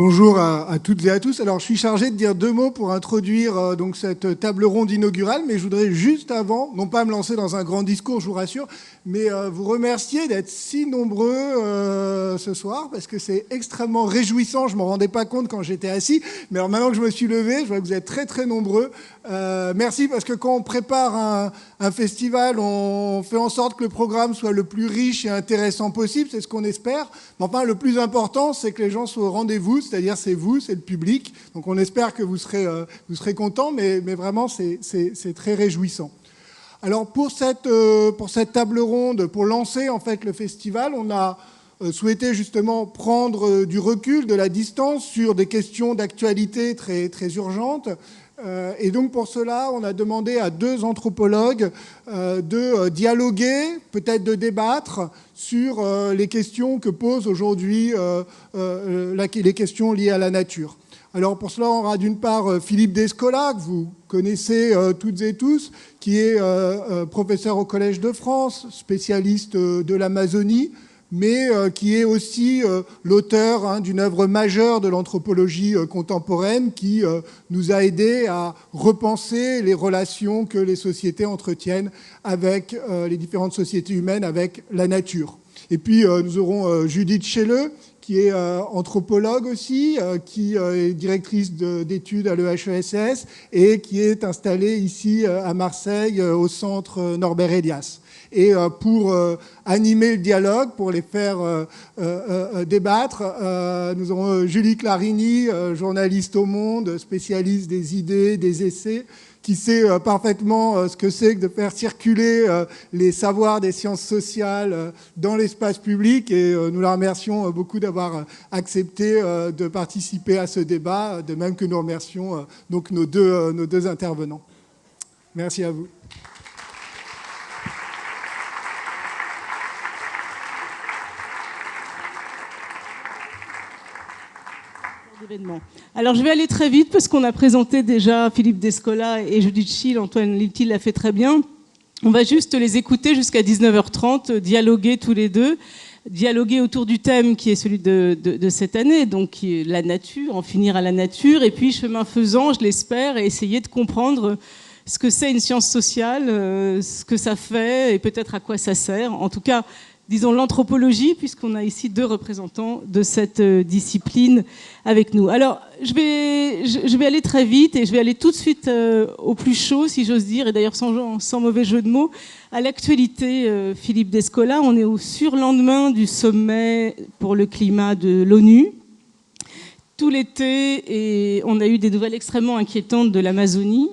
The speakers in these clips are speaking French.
Bonjour à toutes et à tous. Alors, je suis chargé de dire deux mots pour introduire donc cette table ronde inaugurale, mais je voudrais juste avant, non pas me lancer dans un grand discours, je vous rassure, mais vous remercier d'être si nombreux ce soir, parce que c'est extrêmement réjouissant. Je ne m'en rendais pas compte quand j'étais assis, mais alors maintenant que je me suis levé, je vois que vous êtes très très nombreux. Merci, parce que quand on prépare un festival, on fait en sorte que le programme soit le plus riche et intéressant possible, c'est ce qu'on espère. Mais enfin, le plus important, c'est que les gens soient au rendez-vous, c'est-à-dire c'est vous, c'est le public. Donc on espère que vous serez contents, mais vraiment c'est très réjouissant. Alors pour cette table ronde, pour lancer en fait le festival, on a souhaité justement prendre du recul, de la distance sur des questions d'actualité très, très urgentes. Et donc pour cela, on a demandé à deux anthropologues de dialoguer, peut-être de débattre sur les questions que posent aujourd'hui les questions liées à la nature. Alors pour cela, on aura d'une part Philippe Descola, que vous connaissez toutes et tous, qui est professeur au Collège de France, spécialiste de l'Amazonie, mais qui est aussi l'auteur d'une œuvre majeure de l'anthropologie contemporaine qui nous a aidés à repenser les relations que les sociétés entretiennent avec les différentes sociétés humaines, avec la nature. Et puis nous aurons Judith Schelle, qui est anthropologue aussi, qui est directrice d'études à l'EHESS et qui est installée ici à Marseille au centre Norbert Elias. Et pour animer le dialogue, pour les faire débattre, nous aurons Julie Clarini, journaliste au Monde, spécialiste des idées, des essais, qui sait parfaitement ce que c'est que de faire circuler les savoirs des sciences sociales dans l'espace public. Et nous la remercions beaucoup d'avoir accepté de participer à ce débat, de même que nous remercions donc nos deux intervenants. Merci à vous. Alors je vais aller très vite parce qu'on a présenté déjà Philippe Descola et Judith Schelle, Antoine Lilti l'a fait très bien. On va juste les écouter jusqu'à 19h30, dialoguer tous les deux, dialoguer autour du thème qui est celui de cette année, donc qui est la nature, en finir à la nature, et puis chemin faisant, je l'espère, et essayer de comprendre ce que c'est une science sociale, ce que ça fait et peut-être à quoi ça sert. En tout cas, disons l'anthropologie, puisqu'on a ici deux représentants de cette discipline avec nous. Alors, je vais aller très vite et je vais aller tout de suite au plus chaud, si j'ose dire, et d'ailleurs sans mauvais jeu de mots, à l'actualité. Philippe Descola, on est au surlendemain du sommet pour le climat de l'ONU. Tout l'été, et on a eu des nouvelles extrêmement inquiétantes de l'Amazonie.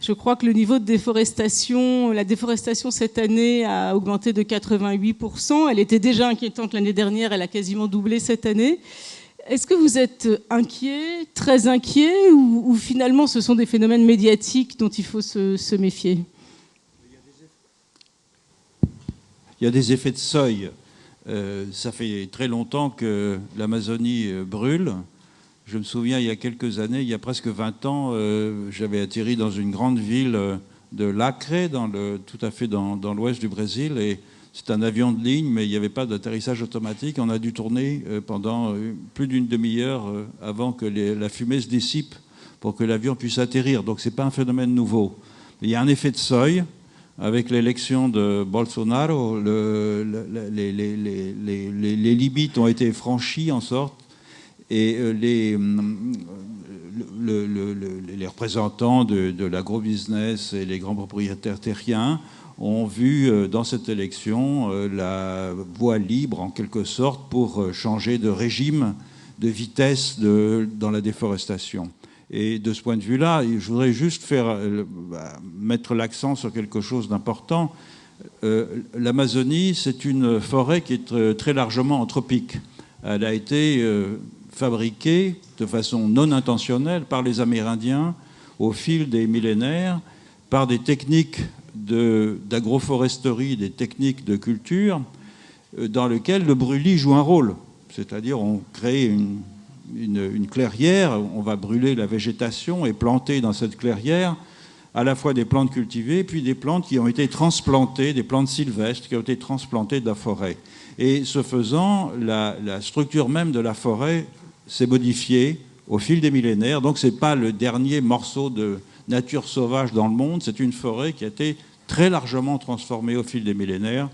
Je crois que le niveau de déforestation, la déforestation cette année a augmenté de 88%. Elle était déjà inquiétante l'année dernière, elle a quasiment doublé cette année. Est-ce que vous êtes inquiet, très inquiet, ou finalement ce sont des phénomènes médiatiques dont il faut se méfier ? Il y a des effets de seuil. Ça fait très longtemps que l'Amazonie brûle. Je me souviens, il y a quelques années, il y a presque 20 ans, j'avais atterri dans une grande ville de Lacre, tout à fait dans l'ouest du Brésil. Et c'est un avion de ligne, mais il n'y avait pas d'atterrissage automatique. On a dû tourner pendant plus d'une demi-heure avant que la fumée se dissipe pour que l'avion puisse atterrir. Donc ce n'est pas un phénomène nouveau. Il y a un effet de seuil. Avec l'élection de Bolsonaro, les limites ont été franchies en sorte. Et les représentants de l'agrobusiness et les grands propriétaires terriens ont vu dans cette élection la voie libre, en quelque sorte, pour changer de régime, de vitesse dans la déforestation. Et de ce point de vue-là, je voudrais juste mettre l'accent sur quelque chose d'important. L'Amazonie, c'est une forêt qui est très largement anthropique. Elle a été fabriquée de façon non intentionnelle par les Amérindiens au fil des millénaires, par des techniques d'agroforesterie, des techniques de culture, dans lesquelles le brûlis joue un rôle. C'est-à-dire on crée une clairière, on va brûler la végétation et planter dans cette clairière à la fois des plantes cultivées, puis des plantes qui ont été transplantées, des plantes sylvestres qui ont été transplantées de la forêt. Et ce faisant, la structure même de la forêt s'est modifié au fil des millénaires. Donc ce n'est pas le dernier morceau de nature sauvage dans le monde, c'est une forêt qui a été très largement transformée au fil des millénaires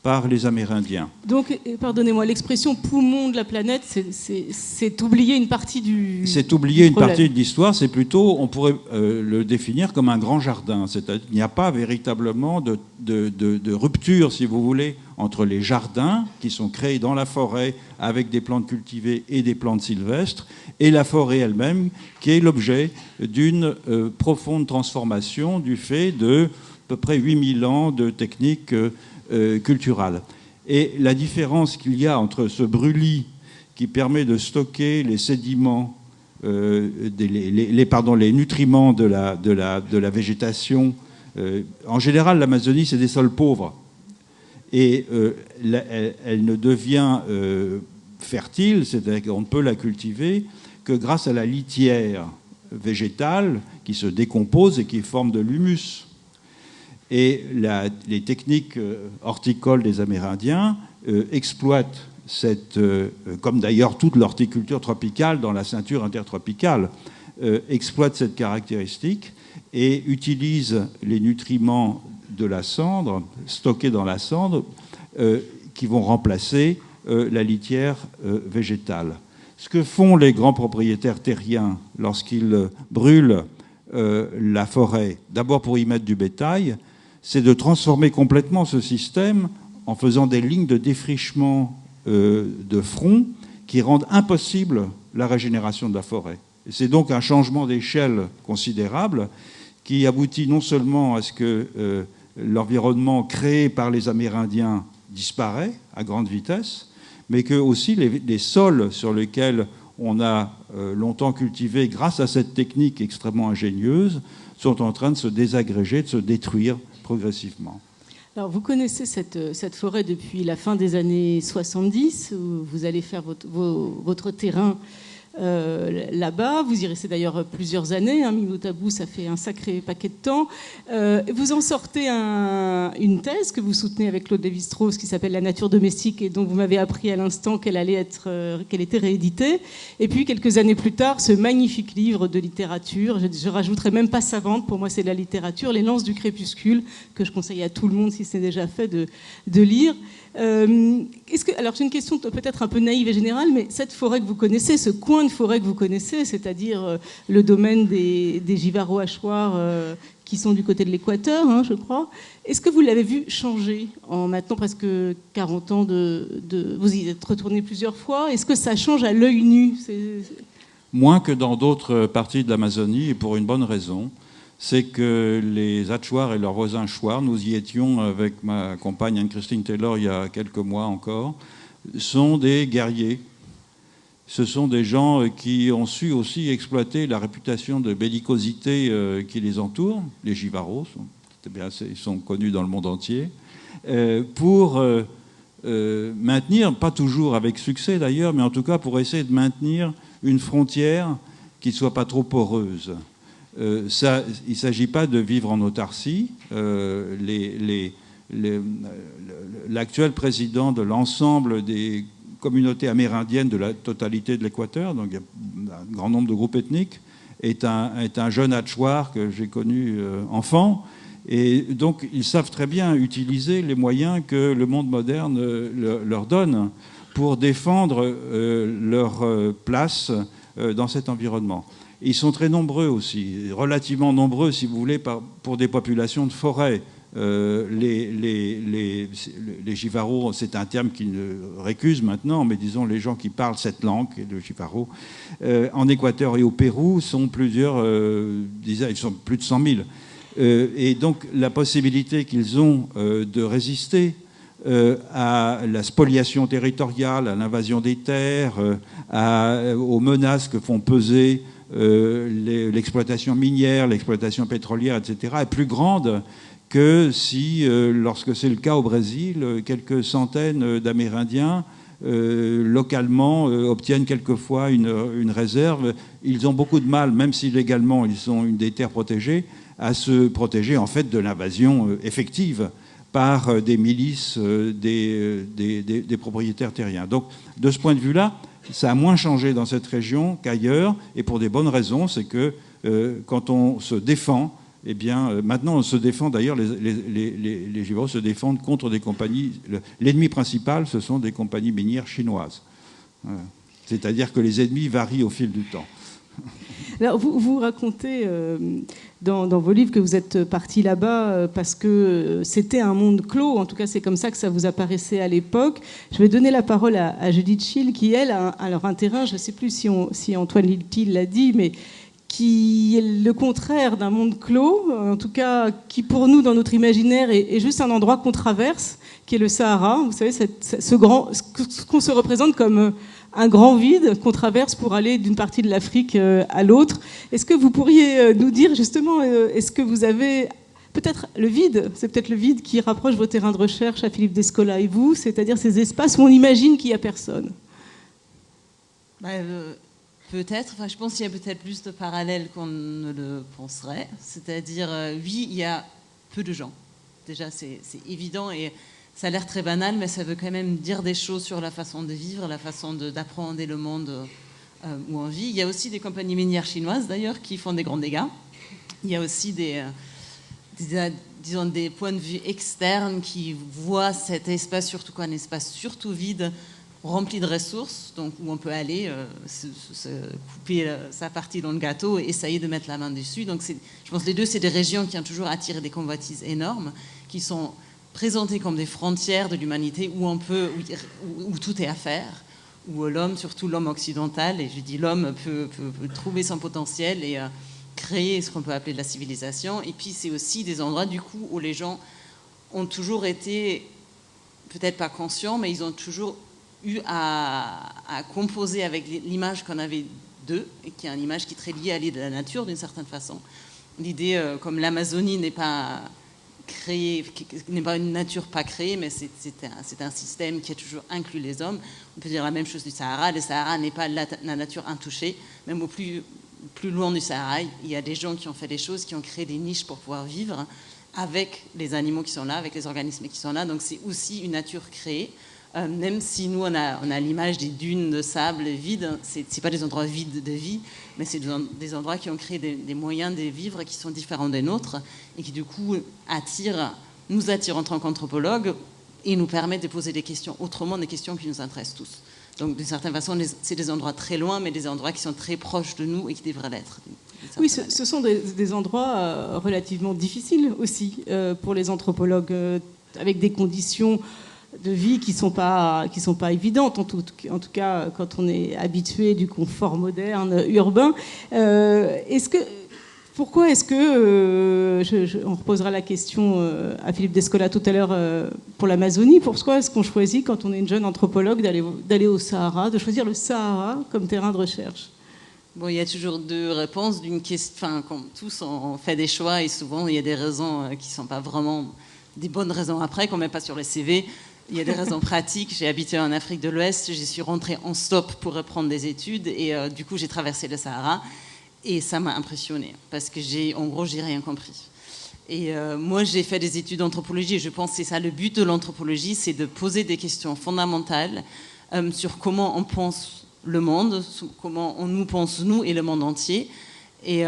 par les Amérindiens. Donc, pardonnez-moi, l'expression poumon de la planète, c'est oublier une partie du C'est oublier une problème. partie de l'histoire, c'est plutôt, on pourrait le définir comme un grand jardin. C'est-à-dire qu'il n'y a pas véritablement de rupture, si vous voulez, entre les jardins qui sont créés dans la forêt avec des plantes cultivées et des plantes sylvestres, et la forêt elle-même, qui est l'objet d'une profonde transformation du fait de à peu près 8000 ans de techniques culturales. Et la différence qu'il y a entre ce brûlis qui permet de stocker les sédiments, les nutriments de la végétation. En général, l'Amazonie, c'est des sols pauvres. Et elle ne devient fertile, c'est-à-dire qu'on ne peut la cultiver que grâce à la litière végétale qui se décompose et qui forme de l'humus. Et les techniques horticoles des Amérindiens exploitent comme d'ailleurs toute l'horticulture tropicale dans la ceinture intertropicale, exploite cette caractéristique et utilise les nutriments de la cendre, stockés dans la cendre, qui vont remplacer la litière végétale. Ce que font les grands propriétaires terriens lorsqu'ils brûlent la forêt, d'abord pour y mettre du bétail, c'est de transformer complètement ce système en faisant des lignes de défrichement de front qui rendent impossible la régénération de la forêt. C'est donc un changement d'échelle considérable qui aboutit non seulement à ce que l'environnement créé par les Amérindiens disparaît à grande vitesse, mais que aussi les sols sur lesquels on a longtemps cultivé grâce à cette technique extrêmement ingénieuse sont en train de se désagréger, de se détruire progressivement. Alors, vous connaissez cette forêt depuis la fin des années 70, où vous allez faire votre terrain là-bas. Vous y restez d'ailleurs plusieurs années. Mis bout à bout, ça fait un sacré paquet de temps. Vous en sortez une thèse que vous soutenez avec Claude Lévi-Strauss qui s'appelle La nature domestique et dont vous m'avez appris à l'instant qu'elle était rééditée. Et puis, quelques années plus tard, ce magnifique livre de littérature, je rajouterais même pas savante, pour moi c'est de la littérature, Les Lances du crépuscule, que je conseille à tout le monde, si c'est déjà fait, de lire. Alors j'ai une question peut-être un peu naïve et générale, mais cette forêt que vous connaissez, ce coin de forêt que vous connaissez, c'est-à-dire le domaine des Jivaro-hachoirs qui sont du côté de l'équateur, je crois, est-ce que vous l'avez vu changer en maintenant presque 40 ans vous y êtes retourné plusieurs fois? Est-ce que ça change à l'œil nu? Moins que dans d'autres parties de l'Amazonie, et pour une bonne raison. C'est que les Hachoirs et leurs voisins Chouars, nous y étions avec ma compagne Anne-Christine Taylor il y a quelques mois encore, sont des guerriers. Ce sont des gens qui ont su aussi exploiter la réputation de bellicosité qui les entoure. Les Jivaros, ils sont connus dans le monde entier, pour maintenir, pas toujours avec succès d'ailleurs, mais en tout cas pour essayer de maintenir une frontière qui ne soit pas trop poreuse. Il ne s'agit pas de vivre en autarcie. L'actuel président de l'ensemble des communautés amérindiennes de la totalité de l'Équateur, donc il y a un grand nombre de groupes ethniques, est un jeune Hachoir que j'ai connu enfant. Et donc ils savent très bien utiliser les moyens que le monde moderne leur donne pour défendre leur place dans cet environnement. Ils sont très nombreux aussi, relativement nombreux, si vous voulez, pour des populations de forêt. Les Jivaro, c'est un terme qui récuse maintenant, mais disons les gens qui parlent cette langue, le Jivaro, en Équateur et au Pérou sont ils sont plus de 100 000. Et donc la possibilité qu'ils ont de résister à la spoliation territoriale, à l'invasion des terres, aux menaces que font peser l'exploitation minière, l'exploitation pétrolière, etc., est plus grande que si, lorsque c'est le cas au Brésil, quelques centaines d'Amérindiens localement obtiennent quelquefois une réserve. Ils ont beaucoup de mal, même si légalement ils sont une des terres protégées, à se protéger en fait de l'invasion effective par des milices des propriétaires terriens. Donc, de ce point de vue-là, ça a moins changé dans cette région qu'ailleurs, et pour des bonnes raisons. C'est que quand on se défend, eh bien, maintenant on se défend, d'ailleurs, les Gévauds se défendent contre des compagnies. L'ennemi principal, ce sont des compagnies minières chinoises. C'est-à-dire que les ennemis varient au fil du temps. Alors, vous racontez dans vos livres que vous êtes parti là-bas parce que c'était un monde clos. En tout cas, c'est comme ça que ça vous apparaissait à l'époque. Je vais donner la parole à Judith Schill, qui, elle, a alors un terrain, je ne sais plus si Antoine Lilti l'a dit, mais qui est le contraire d'un monde clos, en tout cas qui, pour nous, dans notre imaginaire, est juste un endroit qu'on traverse, qui est le Sahara. Vous savez, ce qu'on se représente comme un grand vide qu'on traverse pour aller d'une partie de l'Afrique à l'autre. Est-ce que vous pourriez nous dire justement, est-ce que vous avez peut-être le vide, c'est peut-être le vide qui rapproche vos terrains de recherche à Philippe Descola et vous, c'est-à-dire ces espaces où on imagine qu'il n'y a personne? Peut-être, je pense qu'il y a peut-être plus de parallèles qu'on ne le penserait. C'est-à-dire, oui, il y a peu de gens. Déjà, c'est évident et ça a l'air très banal, mais ça veut quand même dire des choses sur la façon de vivre, la façon d'appréhender le monde où on vit. Il y a aussi des compagnies minières chinoises, d'ailleurs, qui font des grands dégâts. Il y a aussi disons, des points de vue externes qui voient cet espace, surtout un espace surtout vide, rempli de ressources, donc où on peut aller se couper sa partie dans le gâteau et essayer de mettre la main dessus. Donc je pense que les deux, c'est des régions qui ont toujours attiré des convoitises énormes, qui sont présentées comme des frontières de l'humanité où tout est à faire, où l'homme, surtout l'homme occidental, et je dis l'homme peut trouver son potentiel et créer ce qu'on peut appeler de la civilisation. Et puis c'est aussi des endroits du coup où les gens ont toujours été, peut-être pas conscients, mais ils ont toujours eu à composer avec l'image qu'on avait d'eux, et qui est une image qui est très liée à l'idée de la nature d'une certaine façon. L'idée, comme l'Amazonie n'est pas créée, n'est pas une nature pas créée, mais c'est un système qui a toujours inclus les hommes. On peut dire la même chose du Sahara. Le Sahara n'est pas la nature intouchée, même au plus loin du Sahara, il y a des gens qui ont fait des choses, qui ont créé des niches pour pouvoir vivre avec les animaux qui sont là, avec les organismes qui sont là. Donc c'est aussi une nature créée. Même si nous, on a l'image des dunes de sable vides, c'est pas des endroits vides de vie, mais c'est des endroits qui ont créé des moyens de vivre qui sont différents des nôtres et qui, du coup, nous attirent en tant qu'anthropologues et nous permettent de poser des questions autrement, des questions qui nous intéressent tous. Donc, d'une certaine façon, c'est des endroits très loin, mais des endroits qui sont très proches de nous et qui devraient l'être. Oui, ce sont des endroits relativement difficiles aussi pour les anthropologues, avec des conditions de vie qui sont pas évidentes, en tout cas quand on est habitué du confort moderne urbain. Pourquoi est-ce que on reposera la question à Philippe Descola tout à l'heure pour l'Amazonie, pourquoi est-ce qu'on choisit quand on est une jeune anthropologue d'aller au Sahara, de choisir le Sahara comme terrain de recherche? Bon, il y a toujours deux réponses d'une question. Enfin, comme tous, on fait des choix et souvent il y a des raisons qui ne sont pas vraiment des bonnes raisons après, qu'on ne met pas sur le CV. Il y a des raisons pratiques. J'ai habité en Afrique de l'Ouest, j'y suis rentrée en stop pour reprendre des études et du coup j'ai traversé le Sahara et ça m'a impressionnée parce que en gros j'ai rien compris. Et moi j'ai fait des études d'anthropologie et je pense que c'est ça le but de l'anthropologie, c'est de poser des questions fondamentales sur comment on pense le monde, comment on nous pense nous et le monde entier. Et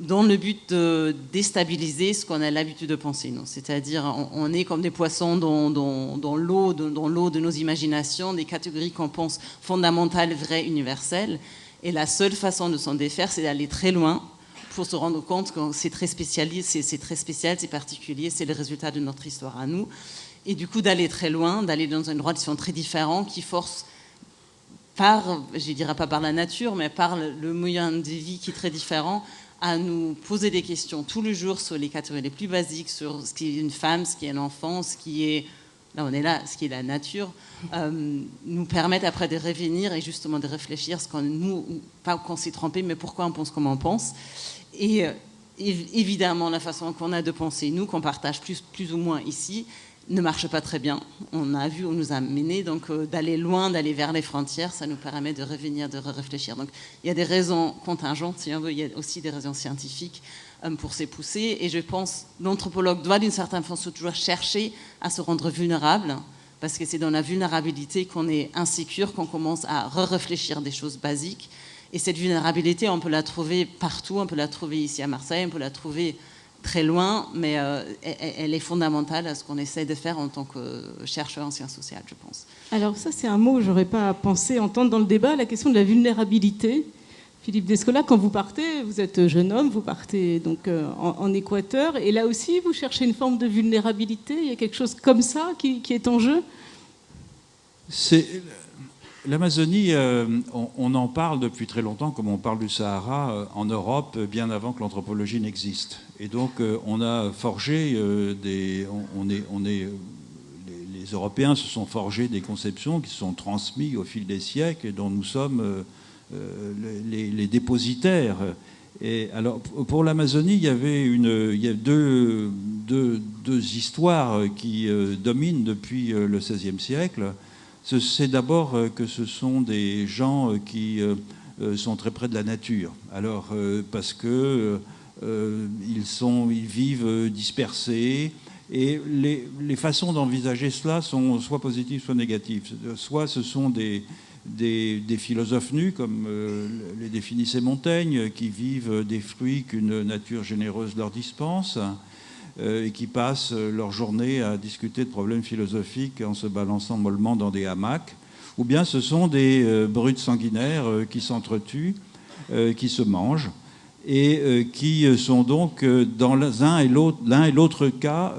dans le but de déstabiliser ce qu'on a l'habitude de penser, nous. C'est-à-dire, on est comme des poissons dans l'eau de nos imaginations, des catégories qu'on pense fondamentales, vraies, universelles. Et la seule façon de s'en défaire, c'est d'aller très loin pour se rendre compte que c'est très spécial, c'est particulier, c'est le résultat de notre histoire à nous. Et du coup, d'aller très loin, d'aller dans un endroit qui sont très différents, qui forcent je ne dirais pas par la nature, mais par le moyen de vie qui est très différent, à nous poser des questions tous les jours sur les catégories les plus basiques, sur ce qui est une femme, ce qui est un enfant, ce qui est, là on est là, ce qui est la nature, nous permettent après de revenir et justement de réfléchir, pas qu'on s'est trompé, mais pourquoi on pense comme on pense. Et évidemment, la façon qu'on a de penser, nous, qu'on partage plus ou moins ici, ne marche pas très bien. On a vu, on nous a menés, donc d'aller loin, d'aller vers les frontières, ça nous permet de revenir, de réfléchir. Donc il y a des raisons contingentes, si on veut, il y a aussi des raisons scientifiques pour s'épousser. Et je pense que l'anthropologue doit d'une certaine façon toujours chercher à se rendre vulnérable, parce que c'est dans la vulnérabilité qu'on est insécure, qu'on commence à réfléchir des choses basiques. Et cette vulnérabilité, on peut la trouver partout, on peut la trouver ici à Marseille, on peut la trouver très loin, mais elle est fondamentale à ce qu'on essaie de faire en tant que chercheur en sciences sociales, je pense. Alors ça, c'est un mot que je n'aurais pas pensé entendre dans le débat, la question de la vulnérabilité. Philippe Descola, quand vous partez, vous êtes jeune homme, vous partez donc en Équateur, et là aussi, vous cherchez une forme de vulnérabilité. Il y a quelque chose comme ça qui est en jeu. L'Amazonie, on en parle depuis très longtemps, comme on parle du Sahara en Europe, bien avant que l'anthropologie n'existe. Et donc, on a forgé les Européens se sont forgés des conceptions qui se sont transmises au fil des siècles et dont nous sommes les dépositaires. Et alors, pour l'Amazonie, il y a deux histoires qui dominent depuis le XVIe siècle. C'est d'abord que ce sont des gens qui sont très près de la nature. Alors, parce que ils vivent dispersés, et les façons d'envisager cela sont soit positives, soit négatives. Soit ce sont des philosophes nus, comme les définissait Montaigne, qui vivent des fruits qu'une nature généreuse leur dispense, et qui passent leur journée à discuter de problèmes philosophiques en se balançant mollement dans des hamacs. Ou bien ce sont des brutes sanguinaires qui s'entretuent, qui se mangent, et qui sont donc, dans l'un et l'autre cas,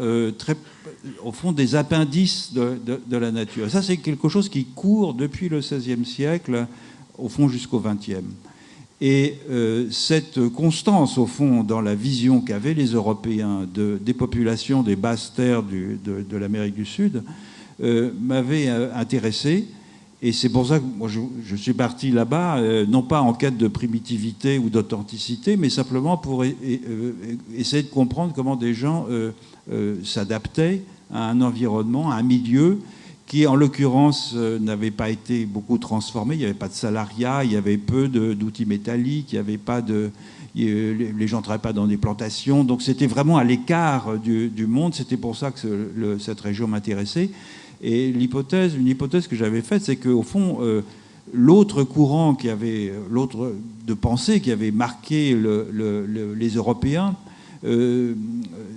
au fond, des appendices de la nature. Ça, c'est quelque chose qui court depuis le XVIe siècle, au fond, jusqu'au XXe. Et cette constance, au fond, dans la vision qu'avaient les Européens des populations des basses terres de l'Amérique du Sud, m'avait intéressé. Et c'est pour ça que moi, je suis parti là-bas, non pas en quête de primitivité ou d'authenticité, mais simplement pour essayer de comprendre comment des gens s'adaptaient à un environnement, à un milieu qui, en l'occurrence, n'avait pas été beaucoup transformé. Il n'y avait pas de salariat, il y avait peu d'outils métalliques, il n'y avait pas les gens ne travaillaient pas dans des plantations. Donc c'était vraiment à l'écart du monde. C'était pour ça que cette région m'intéressait. Et une hypothèse que j'avais faite, c'est qu'au fond, l'autre courant de pensée qui avait marqué les Européens,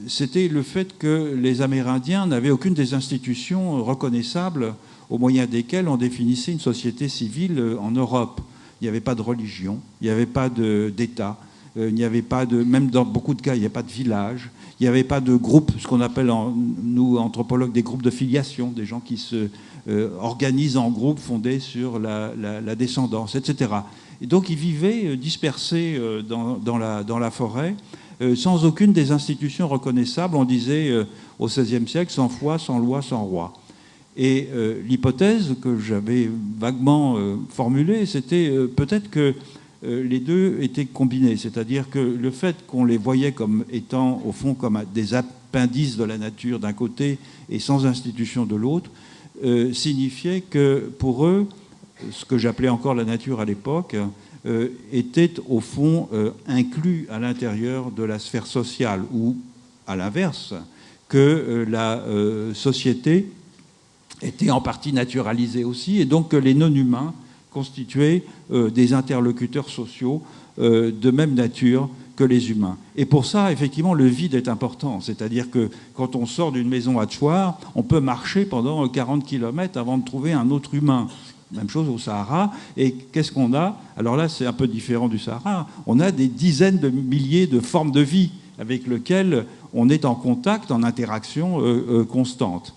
c'était le fait que les Amérindiens n'avaient aucune des institutions reconnaissables au moyen desquelles on définissait une société civile en Europe. Il n'y avait pas de religion, il n'y avait pas d'État, il n'y avait pas même dans beaucoup de cas, il n'y avait pas de village, il n'y avait pas de groupe, ce qu'on appelle, nous, anthropologues, des groupes de filiation, des gens qui se organisent en groupe fondés sur la descendance, etc. Et donc ils vivaient dispersés dans la forêt, sans aucune des institutions reconnaissables. On disait au XVIe siècle, sans foi, sans loi, sans roi. Et l'hypothèse que j'avais vaguement formulée, c'était peut-être que les deux étaient combinés. C'est-à-dire que le fait qu'on les voyait comme étant, au fond, comme des appendices de la nature d'un côté et sans institution de l'autre, signifiait que pour eux, ce que j'appelais encore la nature à l'époque, était au fond inclus à l'intérieur de la sphère sociale, ou à l'inverse, que la société était en partie naturalisée aussi, et donc que les non-humains constituaient des interlocuteurs sociaux de même nature que les humains. Et pour ça, effectivement, le vide est important. C'est-à-dire que quand on sort d'une maison à Tchouar, on peut marcher pendant 40 km avant de trouver un autre humain. Même chose au Sahara. Et qu'est-ce qu'on a? Alors là, c'est un peu différent du Sahara. On a des dizaines de milliers de formes de vie avec lesquelles on est en contact, en interaction constante.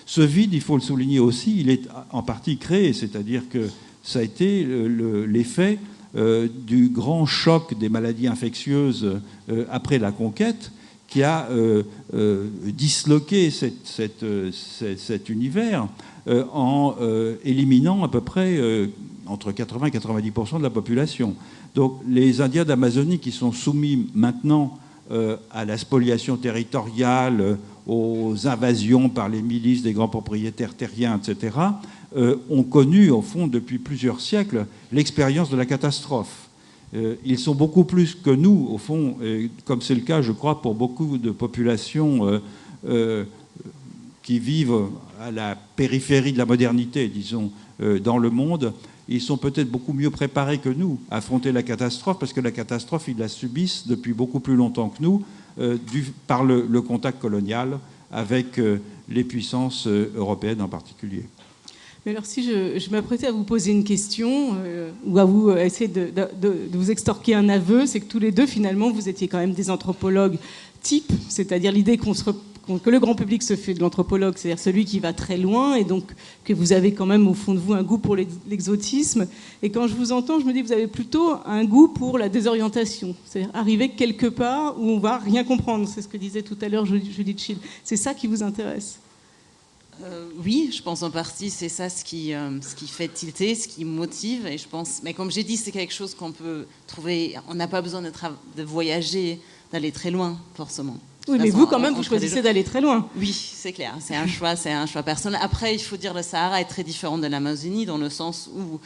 Ce vide, il faut le souligner aussi, il est en partie créé, c'est-à-dire que ça a été l'effet du grand choc des maladies infectieuses après la conquête qui a disloqué cet univers en éliminant à peu près entre 80 et 90% de la population. Donc les Indiens d'Amazonie qui sont soumis maintenant à la spoliation territoriale, aux invasions par les milices des grands propriétaires terriens, etc., ont connu, au fond, depuis plusieurs siècles, l'expérience de la catastrophe. Ils sont beaucoup plus que nous, au fond, comme c'est le cas, je crois, pour beaucoup de populations qui vivent à la périphérie de la modernité, disons, dans le monde. Ils sont peut-être beaucoup mieux préparés que nous à affronter la catastrophe, parce que la catastrophe, ils la subissent depuis beaucoup plus longtemps que nous, par le contact colonial avec les puissances européennes en particulier. Mais alors si je m'apprêtais à vous poser une question, ou à vous essayer de vous extorquer un aveu, c'est que tous les deux, finalement, vous étiez quand même des anthropologues types, c'est-à-dire l'idée que le grand public se fait de l'anthropologue, c'est-à-dire celui qui va très loin, et donc que vous avez quand même au fond de vous un goût pour l'exotisme. Et quand je vous entends, je me dis que vous avez plutôt un goût pour la désorientation, c'est-à-dire arriver quelque part où on va rien comprendre. C'est ce que disait tout à l'heure Judith Schill. C'est ça qui vous intéresse? Oui, je pense en partie, c'est ça ce qui fait tilter, ce qui motive. Et je pense, mais comme j'ai dit, c'est quelque chose qu'on peut trouver. On n'a pas besoin de voyager, d'aller très loin, forcément. Oui, mais vous, quand même, vous choisissez d'aller très loin. Oui, c'est clair. C'est un choix personnel. Après, il faut dire que le Sahara est très différent de l'Amazonie dans le sens où,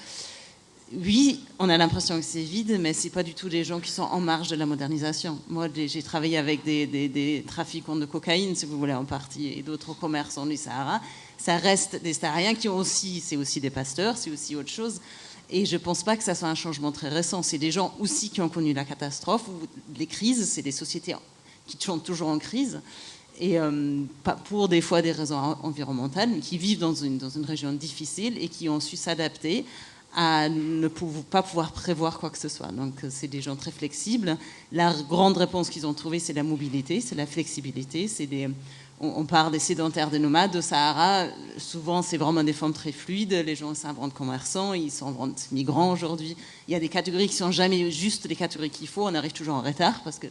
oui, on a l'impression que c'est vide, mais c'est pas du tout des gens qui sont en marge de la modernisation. Moi, j'ai travaillé avec des trafiquants de cocaïne, si vous voulez, en partie, et d'autres commerçants du Sahara. Ça reste des Sahariens qui ont aussi, c'est aussi des pasteurs, c'est aussi autre chose. Et je pense pas que ça soit un changement très récent. C'est des gens aussi qui ont connu la catastrophe ou les crises. C'est des sociétés qui sont toujours en crise. Et pour des fois des raisons environnementales, mais qui vivent dans une région difficile et qui ont su s'adapter à ne pas pouvoir prévoir quoi que ce soit. Donc c'est des gens très flexibles. La grande réponse qu'ils ont trouvée, c'est la mobilité, c'est la flexibilité. On parle des sédentaires, des nomades. Au Sahara, souvent c'est vraiment des formes très fluides. Les gens s'inventent commerçants, ils s'inventent migrants aujourd'hui. Il y a des catégories qui ne sont jamais juste les catégories qu'il faut. On arrive toujours en retard parce que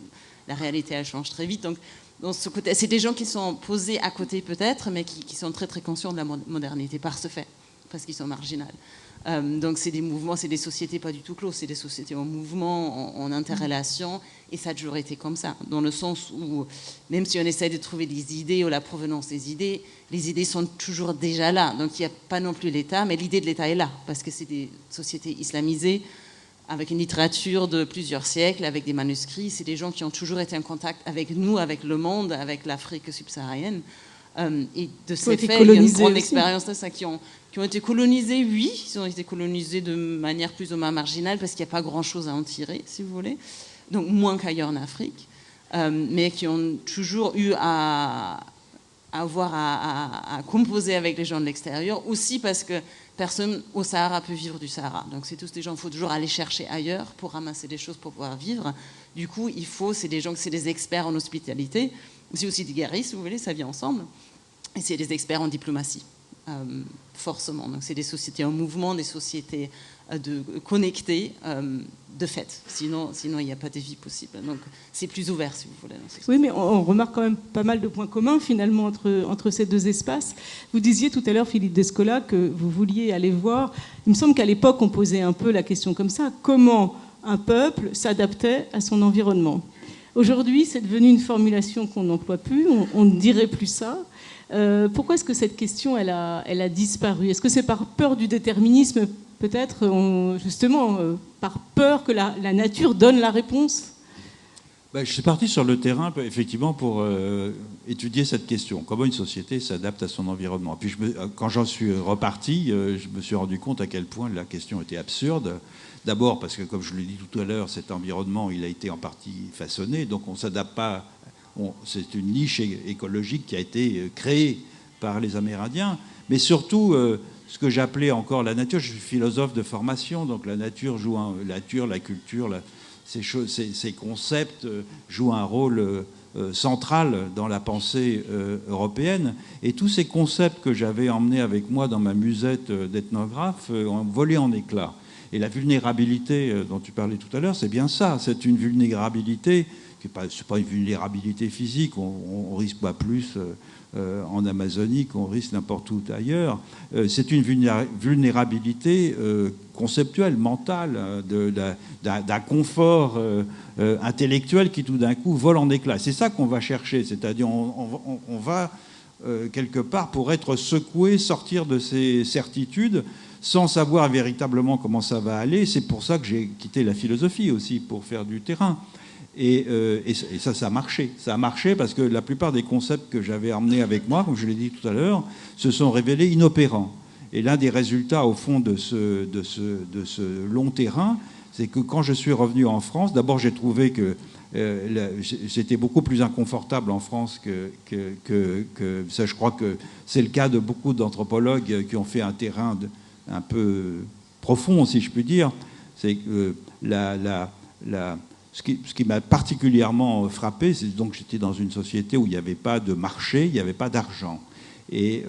la réalité elle change très vite. Donc dans ce côté, c'est des gens qui sont posés à côté peut-être, mais qui sont très très conscients de la modernité par ce fait, parce qu'ils sont marginaux. Donc c'est des mouvements, c'est des sociétés pas du tout closes, c'est des sociétés en mouvement, en interrelation, et ça a toujours été comme ça, dans le sens où même si on essaie de trouver des idées ou la provenance des idées, les idées sont toujours déjà là. Donc il n'y a pas non plus l'État, mais l'idée de l'État est là, parce que c'est des sociétés islamisées, avec une littérature de plusieurs siècles, avec des manuscrits, c'est des gens qui ont toujours été en contact avec nous, avec le monde, avec l'Afrique subsaharienne. Et de ces faits, il y a une grande expérience de ça, qui ont été colonisés, oui, ils ont été colonisés de manière plus ou moins marginale, parce qu'il n'y a pas grand-chose à en tirer, si vous voulez, donc moins qu'ailleurs en Afrique, mais qui ont toujours eu à composer avec les gens de l'extérieur, aussi parce que personne au Sahara peut vivre du Sahara. Donc c'est tous des gens, il faut toujours aller chercher ailleurs pour ramasser des choses pour pouvoir vivre. Du coup, c'est des gens, c'est des experts en hospitalité, c'est aussi des guerriers, si vous voulez, ça vient ensemble. Et c'est des experts en diplomatie, forcément. Donc c'est des sociétés en mouvement, des sociétés connectées, de fait. Sinon, il n'y a pas de vie possible. Donc c'est plus ouvert, si vous voulez. Oui, mais on remarque quand même pas mal de points communs, finalement, entre ces deux espaces. Vous disiez tout à l'heure, Philippe Descola, que vous vouliez aller voir. Il me semble qu'à l'époque, on posait un peu la question comme ça. Comment un peuple s'adaptait à son environnement? Aujourd'hui, c'est devenu une formulation qu'on n'emploie plus, on ne dirait plus ça. Pourquoi est-ce que cette question, elle a disparu? Est-ce que c'est par peur du déterminisme, peut-être, justement, par peur que la nature donne la réponse? Je suis parti sur le terrain, effectivement, pour étudier cette question. Comment une société s'adapte à son environnement. Puis quand j'en suis reparti, je me suis rendu compte à quel point la question était absurde. D'abord parce que, comme je l'ai dit tout à l'heure, cet environnement, il a été en partie façonné, donc on ne s'adapte pas. C'est une niche écologique qui a été créée par les Amérindiens. Mais surtout, ce que j'appelais encore la nature, je suis philosophe de formation, donc la nature joue la culture, ces concepts jouent un rôle central dans la pensée européenne. Et tous ces concepts que j'avais emmenés avec moi dans ma musette d'ethnographe ont volé en éclats. Et la vulnérabilité dont tu parlais tout à l'heure, c'est bien ça. C'est une vulnérabilité, c'est pas une vulnérabilité physique, on risque pas plus en Amazonie qu'on risque n'importe où ailleurs. C'est une vulnérabilité conceptuelle, mentale, d'un confort intellectuel qui tout d'un coup vole en éclats. C'est ça qu'on va chercher, c'est-à-dire on va quelque part pour être secoué, sortir de ces certitudes, sans savoir véritablement comment ça va aller. C'est pour ça que j'ai quitté la philosophie aussi, pour faire du terrain. Et ça a marché. Ça a marché parce que la plupart des concepts que j'avais emmenés avec moi, comme je l'ai dit tout à l'heure, se sont révélés inopérants. Et l'un des résultats, au fond, de ce long terrain, c'est que quand je suis revenu en France, d'abord j'ai trouvé que j'étais beaucoup plus inconfortable en France que ça. Je crois que c'est le cas de beaucoup d'anthropologues qui ont fait un terrain un peu profond, si je puis dire. C'est que ce qui m'a particulièrement frappé, c'est donc j'étais dans une société où il n'y avait pas de marché, il n'y avait pas d'argent. Et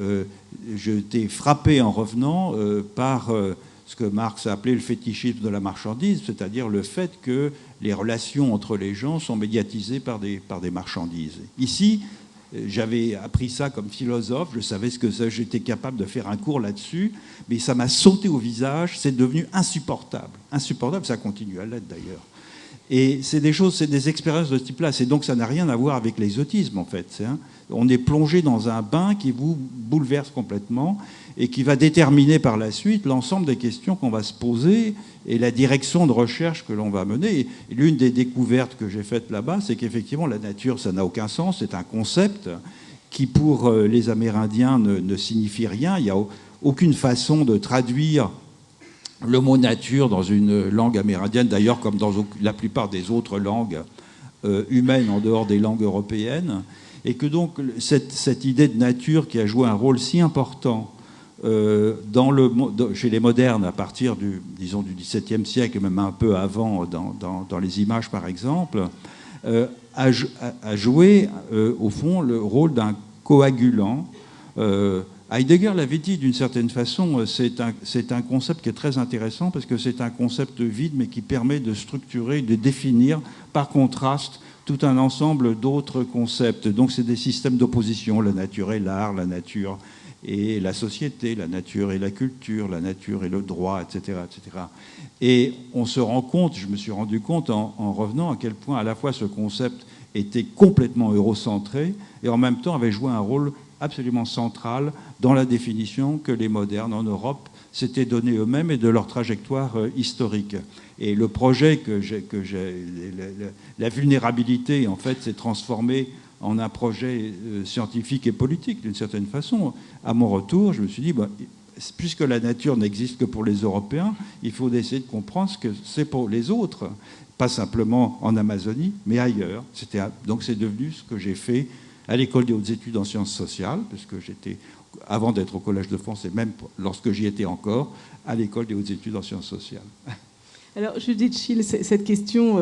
j'étais frappé en revenant par ce que Marx a appelé le fétichisme de la marchandise, c'est-à-dire le fait que les relations entre les gens sont médiatisées par des marchandises. Ici, j'avais appris ça comme philosophe, je savais ce que c'est, j'étais capable de faire un cours là-dessus, mais ça m'a sauté au visage, c'est devenu insupportable. Insupportable, ça continue à l'être d'ailleurs. Et c'est des choses, c'est des expériences de ce type-là. C'est donc ça n'a rien à voir avec l'exotisme en fait. On est plongé dans un bain qui vous bouleverse complètement et qui va déterminer par la suite l'ensemble des questions qu'on va se poser et la direction de recherche que l'on va mener. Et l'une des découvertes que j'ai faites là-bas, c'est qu'effectivement la nature, ça n'a aucun sens. C'est un concept qui pour les Amérindiens ne signifie rien. Il n'y a aucune façon de traduire le mot nature dans une langue amérindienne, d'ailleurs comme dans la plupart des autres langues humaines en dehors des langues européennes, et que donc cette idée de nature qui a joué un rôle si important chez les modernes à partir du XVIIe siècle, même un peu avant dans les images par exemple, a joué au fond le rôle d'un coagulant. Heidegger l'avait dit d'une certaine façon, c'est un concept qui est très intéressant parce que c'est un concept vide mais qui permet de structurer, de définir par contraste tout un ensemble d'autres concepts. Donc c'est des systèmes d'opposition, la nature et l'art, la nature et la société, la nature et la culture, la nature et le droit, etc. etc. Et on se rend compte, je me suis rendu compte en revenant à quel point à la fois ce concept était complètement eurocentré et en même temps avait joué un rôle absolument central dans la définition que les modernes en Europe s'étaient donnés eux-mêmes et de leur trajectoire historique. Et le projet la vulnérabilité, en fait, s'est transformée en un projet scientifique et politique, d'une certaine façon. À mon retour, je me suis dit, puisque la nature n'existe que pour les Européens, il faut essayer de comprendre ce que c'est pour les autres, pas simplement en Amazonie, mais ailleurs. Donc c'est devenu ce que j'ai fait à l'école des hautes études en sciences sociales, parce que j'étais, avant d'être au Collège de France, et même lorsque j'y étais encore, à l'école des hautes études en sciences sociales. Alors, Judith Schill, cette question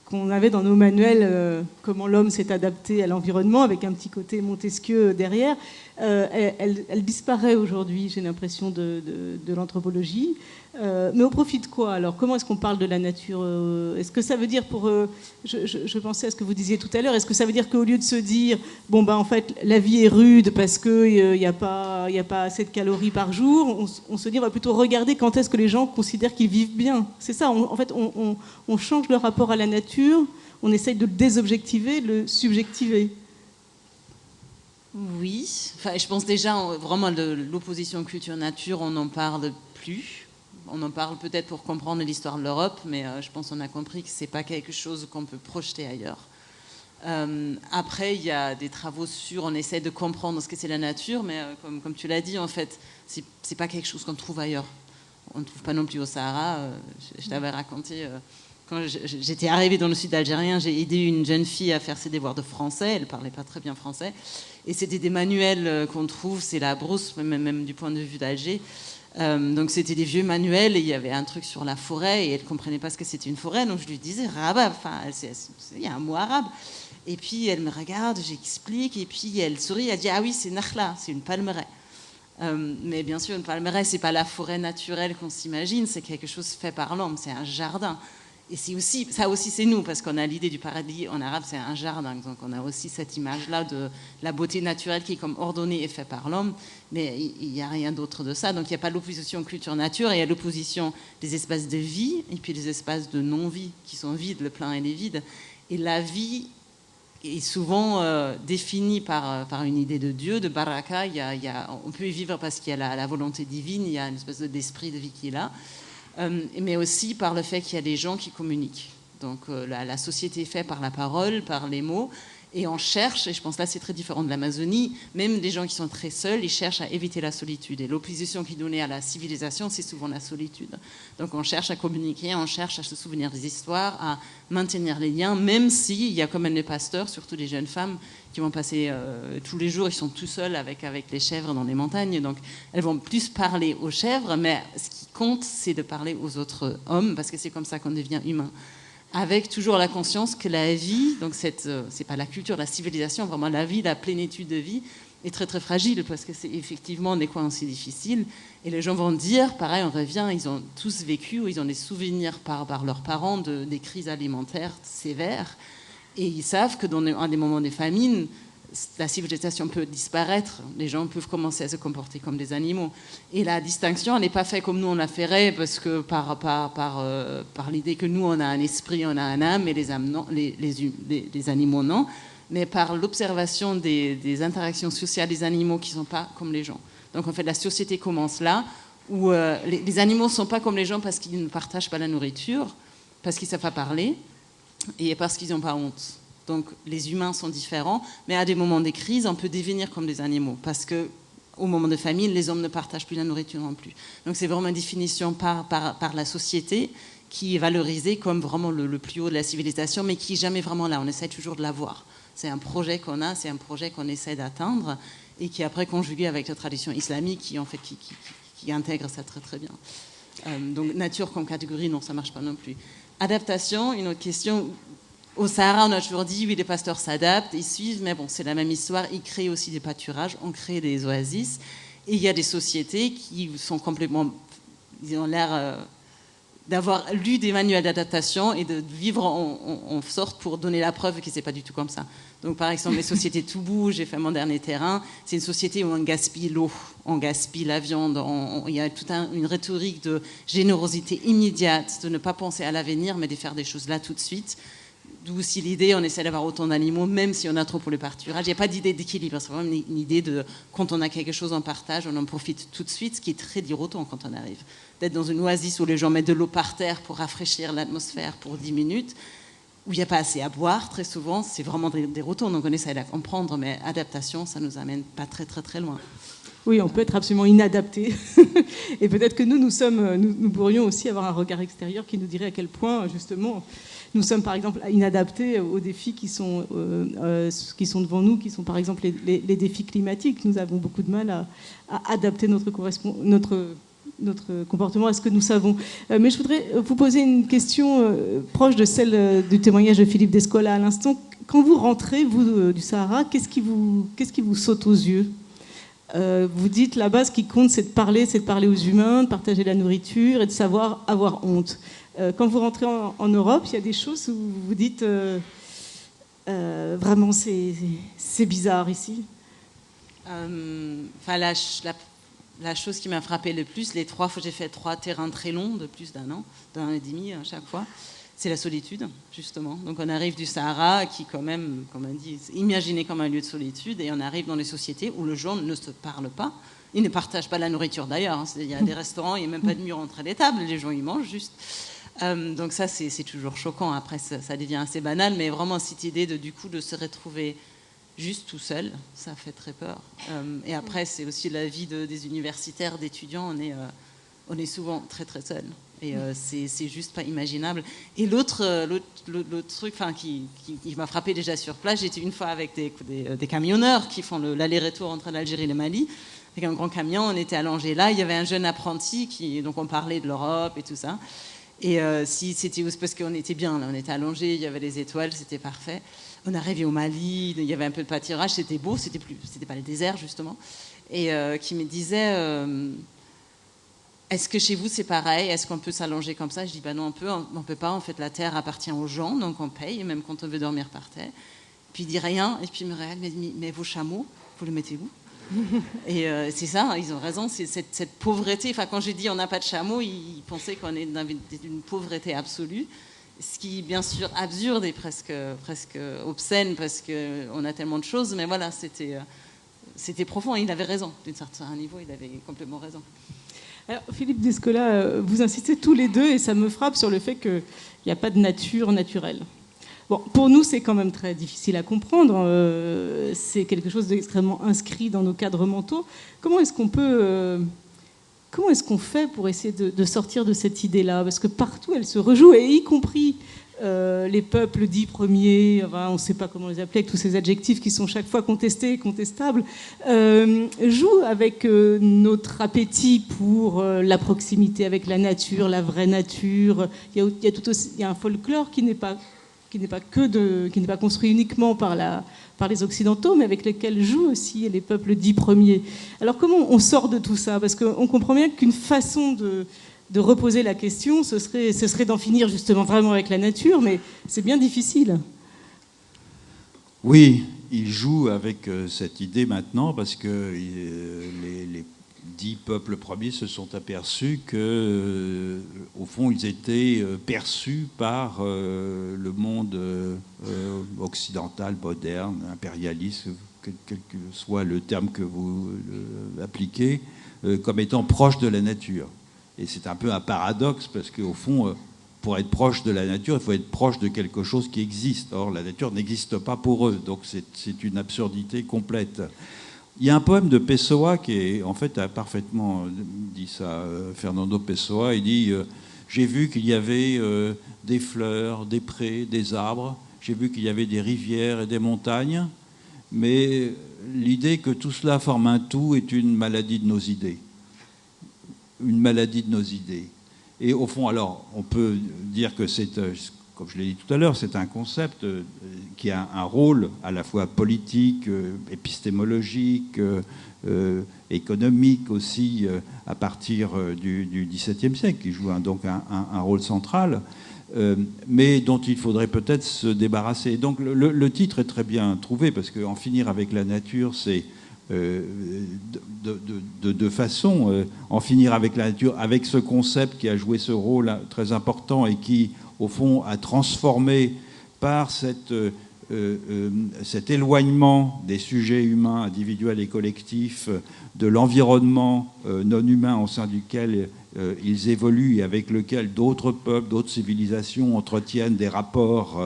qu'on avait dans nos manuels, comment l'homme s'est adapté à l'environnement, avec un petit côté Montesquieu derrière, elle disparaît aujourd'hui, j'ai l'impression, de l'anthropologie. Mais au profit de quoi alors? Comment est-ce qu'on parle de la nature? Est-ce que ça veut dire je pensais à ce que vous disiez tout à l'heure, est-ce que ça veut dire qu'au lieu de se dire en fait la vie est rude parce qu'il n'y a pas assez de calories par jour, on se dit on va plutôt regarder quand est-ce que les gens considèrent qu'ils vivent bien? C'est ça, en fait on change le rapport à la nature, on essaye de le désobjectiver, de le subjectiver. Oui, enfin, je pense déjà vraiment de l'opposition culture-nature, on n'en parle plus. On en parle peut-être pour comprendre l'histoire de l'Europe, mais je pense qu'on a compris que ce n'est pas quelque chose qu'on peut projeter ailleurs. Après, il y a des travaux on essaie de comprendre ce que c'est la nature, mais comme tu l'as dit, en fait, ce n'est pas quelque chose qu'on trouve ailleurs. On ne trouve pas non plus au Sahara. Je t'avais raconté, quand j'étais arrivée dans le sud algérien, j'ai aidé une jeune fille à faire ses devoirs de français. Elle ne parlait pas très bien français. Et c'était des manuels qu'on trouve, c'est la brousse, même du point de vue d'Alger. Donc c'était des vieux manuels et il y avait un truc sur la forêt et elle ne comprenait pas ce que c'était une forêt, donc je lui disais rabab, il y a un mot arabe. Et puis elle me regarde, j'explique et puis elle sourit, elle dit ah oui c'est nakhla, c'est une palmeraie. Mais bien sûr une palmeraie c'est pas la forêt naturelle qu'on s'imagine, c'est quelque chose fait par l'homme, c'est un jardin. Et ça aussi c'est nous, parce qu'on a l'idée du paradis en arabe, c'est un jardin. Donc on a aussi cette image-là de la beauté naturelle qui est comme ordonnée et faite par l'homme. Mais il n'y a rien d'autre de ça. Donc il n'y a pas l'opposition culture-nature, il y a l'opposition des espaces de vie et puis des espaces de non-vie qui sont vides, le plein et les vides. Et la vie est souvent défini par une idée de Dieu, de baraka. On peut y vivre parce qu'il y a la volonté divine, il y a une espèce d'esprit de vie qui est là, mais aussi par le fait qu'il y a des gens qui communiquent. Donc la société est faite par la parole, par les mots, et on cherche, et je pense là c'est très différent de l'Amazonie, même des gens qui sont très seuls, ils cherchent à éviter la solitude. Et l'opposition qui est donnée à la civilisation, c'est souvent la solitude. Donc on cherche à communiquer, on cherche à se souvenir des histoires, à maintenir les liens, même s'il y a quand même des pasteurs, surtout des jeunes femmes, qui vont passer tous les jours, ils sont tout seuls avec les chèvres dans les montagnes, donc elles vont plus parler aux chèvres, mais ce qui compte, c'est de parler aux autres hommes, parce que c'est comme ça qu'on devient humain. Avec toujours la conscience que la vie, donc c'est pas la culture, la civilisation, vraiment la vie, la plénitude de vie, est très très fragile, parce que c'est effectivement des coins aussi difficiles. Et les gens vont dire, pareil, on revient, ils ont tous vécu, ou ils ont des souvenirs par leurs parents des crises alimentaires sévères. Et ils savent que dans un des moments des famines, la civilisation peut disparaître, les gens peuvent commencer à se comporter comme des animaux. Et la distinction, elle n'est pas faite comme nous on la ferait, parce que par l'idée que nous on a un esprit, on a un âme, et les âmes non, les animaux non, mais par l'observation des interactions sociales des animaux qui ne sont pas comme les gens. Donc en fait la société commence là, où les animaux ne sont pas comme les gens parce qu'ils ne partagent pas la nourriture, parce qu'ils ne savent pas parler, et parce qu'ils n'ont pas honte. Donc les humains sont différents, mais à des moments des crises, on peut devenir comme des animaux, parce qu'au moment de famine, les hommes ne partagent plus la nourriture non plus. Donc c'est vraiment une définition par la société qui est valorisée comme vraiment le plus haut de la civilisation, mais qui n'est jamais vraiment là. On essaie toujours de l'avoir. C'est un projet qu'on a, c'est un projet qu'on essaie d'atteindre, et qui est après conjugué avec la tradition islamique qui intègre ça très très bien. Donc nature comme catégorie, non, ça ne marche pas non plus. Adaptation, une autre question. Au Sahara, on a toujours dit, oui, les pasteurs s'adaptent, ils suivent, mais bon, c'est la même histoire. Ils créent aussi des pâturages, on crée des oasis. Et il y a des sociétés qui sont complètement... Ils ont l'air d'avoir lu des manuels d'adaptation et de vivre en sorte pour donner la preuve que c'est pas du tout comme ça. Donc, par exemple, les sociétés Toubou, j'ai fait mon dernier terrain, c'est une société où on gaspille l'eau, on gaspille la viande, il y a toute une rhétorique de générosité immédiate, de ne pas penser à l'avenir, mais de faire des choses là tout de suite. D'où aussi l'idée, on essaie d'avoir autant d'animaux, même si on a trop pour le pâturage. Il n'y a pas d'idée d'équilibre, c'est vraiment une idée de, quand on a quelque chose en partage, on en profite tout de suite, ce qui est très déroutant quand on arrive. D'être dans une oasis où les gens mettent de l'eau par terre pour rafraîchir l'atmosphère pour 10 minutes, où il n'y a pas assez à boire, très souvent, c'est vraiment déroutant. Donc on essaie de la comprendre, mais adaptation, ça ne nous amène pas très très très loin. Oui, on peut être absolument inadapté. Et peut-être que nous pourrions aussi avoir un regard extérieur qui nous dirait à quel point, justement, nous sommes par exemple inadaptés aux défis qui sont devant nous, qui sont par exemple les défis climatiques. Nous avons beaucoup de mal à adapter notre comportement à ce que nous savons. Mais je voudrais vous poser une question proche de celle du témoignage de Philippe Descola à l'instant. Quand vous rentrez, vous, du Sahara, qu'est-ce qui vous saute aux yeux ? Vous dites là-bas, ce qui compte, c'est de parler aux humains, de partager la nourriture et de savoir avoir honte. Quand vous rentrez en Europe, il y a des choses où vous vous dites vraiment c'est bizarre ici. La chose qui m'a frappée le plus, les 3 fois j'ai fait 3 terrains très longs de plus d'un an et demi à chaque fois, c'est la solitude, justement. Donc on arrive du Sahara, qui quand même, comme on dit, c'est imaginé comme un lieu de solitude, et on arrive dans des sociétés où les gens ne se parlent pas. Ils ne partagent pas la nourriture d'ailleurs. Hein. Il y a des restaurants, il n'y a même pas de mur entre les tables, les gens ils mangent juste. Donc ça, c'est toujours choquant. Après, ça devient assez banal, mais vraiment cette idée de se retrouver juste tout seul, ça fait très peur. Et après, c'est aussi la vie des universitaires, d'étudiants. On est souvent très très seuls. Et c'est juste pas imaginable. Et l'autre truc qui m'a frappé déjà sur place, j'étais une fois avec des camionneurs qui font l'aller-retour entre l'Algérie et le Mali. Avec un grand camion, on était allongés là. Il y avait un jeune apprenti, donc on parlait de l'Europe et tout ça. Et c'était parce qu'on était bien, là, on était allongés, il y avait les étoiles, c'était parfait. On arrivait au Mali, il y avait un peu de pâturage, c'était beau, c'était pas le désert justement. Et qui me disait, est-ce que chez vous c'est pareil? Est-ce qu'on peut s'allonger comme ça? Je dis, non, on peut pas. En fait, la terre appartient aux gens, donc on paye, même quand on veut dormir par terre. Puis il dit rien, et puis il me regarde, mais vos chameaux, vous les mettez où? Et c'est ça, ils ont raison, c'est cette pauvreté. Enfin, quand j'ai dit on n'a pas de chameau, ils pensaient qu'on est dans une pauvreté absolue. Ce qui est bien sûr absurde et presque obscène parce qu'on a tellement de choses, mais voilà, c'était profond et il avait raison. D'un certain niveau, il avait complètement raison. Alors, Philippe Descola, vous insistez tous les deux et ça me frappe sur le fait qu'il n'y a pas de nature naturelle. Bon, pour nous, c'est quand même très difficile à comprendre. C'est quelque chose d'extrêmement inscrit dans nos cadres mentaux. Comment est-ce qu'on fait pour essayer de sortir de cette idée-là? Parce que partout, elle se rejoue, et y compris les peuples dits premiers, enfin, on ne sait pas comment les appeler, avec tous ces adjectifs qui sont chaque fois contestés et contestables, jouent avec notre appétit pour la proximité avec la nature, la vraie nature. Il y a un folklore qui n'est pas construit uniquement par les Occidentaux, mais avec lesquels jouent aussi les peuples dits premiers. Alors comment on sort de tout ça? Parce qu'on comprend bien qu'une façon de reposer la question, ce serait d'en finir justement vraiment avec la nature, mais c'est bien difficile. Oui, il joue avec cette idée maintenant, parce que les 10 peuples premiers se sont aperçus que, au fond, ils étaient perçus par le monde occidental, moderne, impérialiste, quel que soit le terme que vous appliquez, comme étant proche de la nature. Et c'est un peu un paradoxe, parce qu'au fond, pour être proche de la nature, il faut être proche de quelque chose qui existe. Or, la nature n'existe pas pour eux, donc c'est une absurdité complète. Il y a un poème de Pessoa qui est, en fait, a parfaitement dit ça. Fernando Pessoa, il dit j'ai vu qu'il y avait des fleurs, des prés, des arbres. J'ai vu qu'il y avait des rivières et des montagnes. Mais l'idée que tout cela forme un tout est une maladie de nos idées. Une maladie de nos idées. Et au fond, alors, on peut dire que c'est, comme je l'ai dit tout à l'heure, c'est un concept qui a un rôle à la fois politique, épistémologique, économique aussi, à partir du XVIIe siècle, qui joue donc un rôle central, mais dont il faudrait peut-être se débarrasser. Donc le titre est très bien trouvé, parce qu'en finir avec la nature, c'est de façon, en finir avec la nature, avec ce concept qui a joué ce rôle très important et qui, au fond, a transformé par cet éloignement des sujets humains, individuels et collectifs, de l'environnement non humain au sein duquel ils évoluent et avec lequel d'autres peuples, d'autres civilisations entretiennent des rapports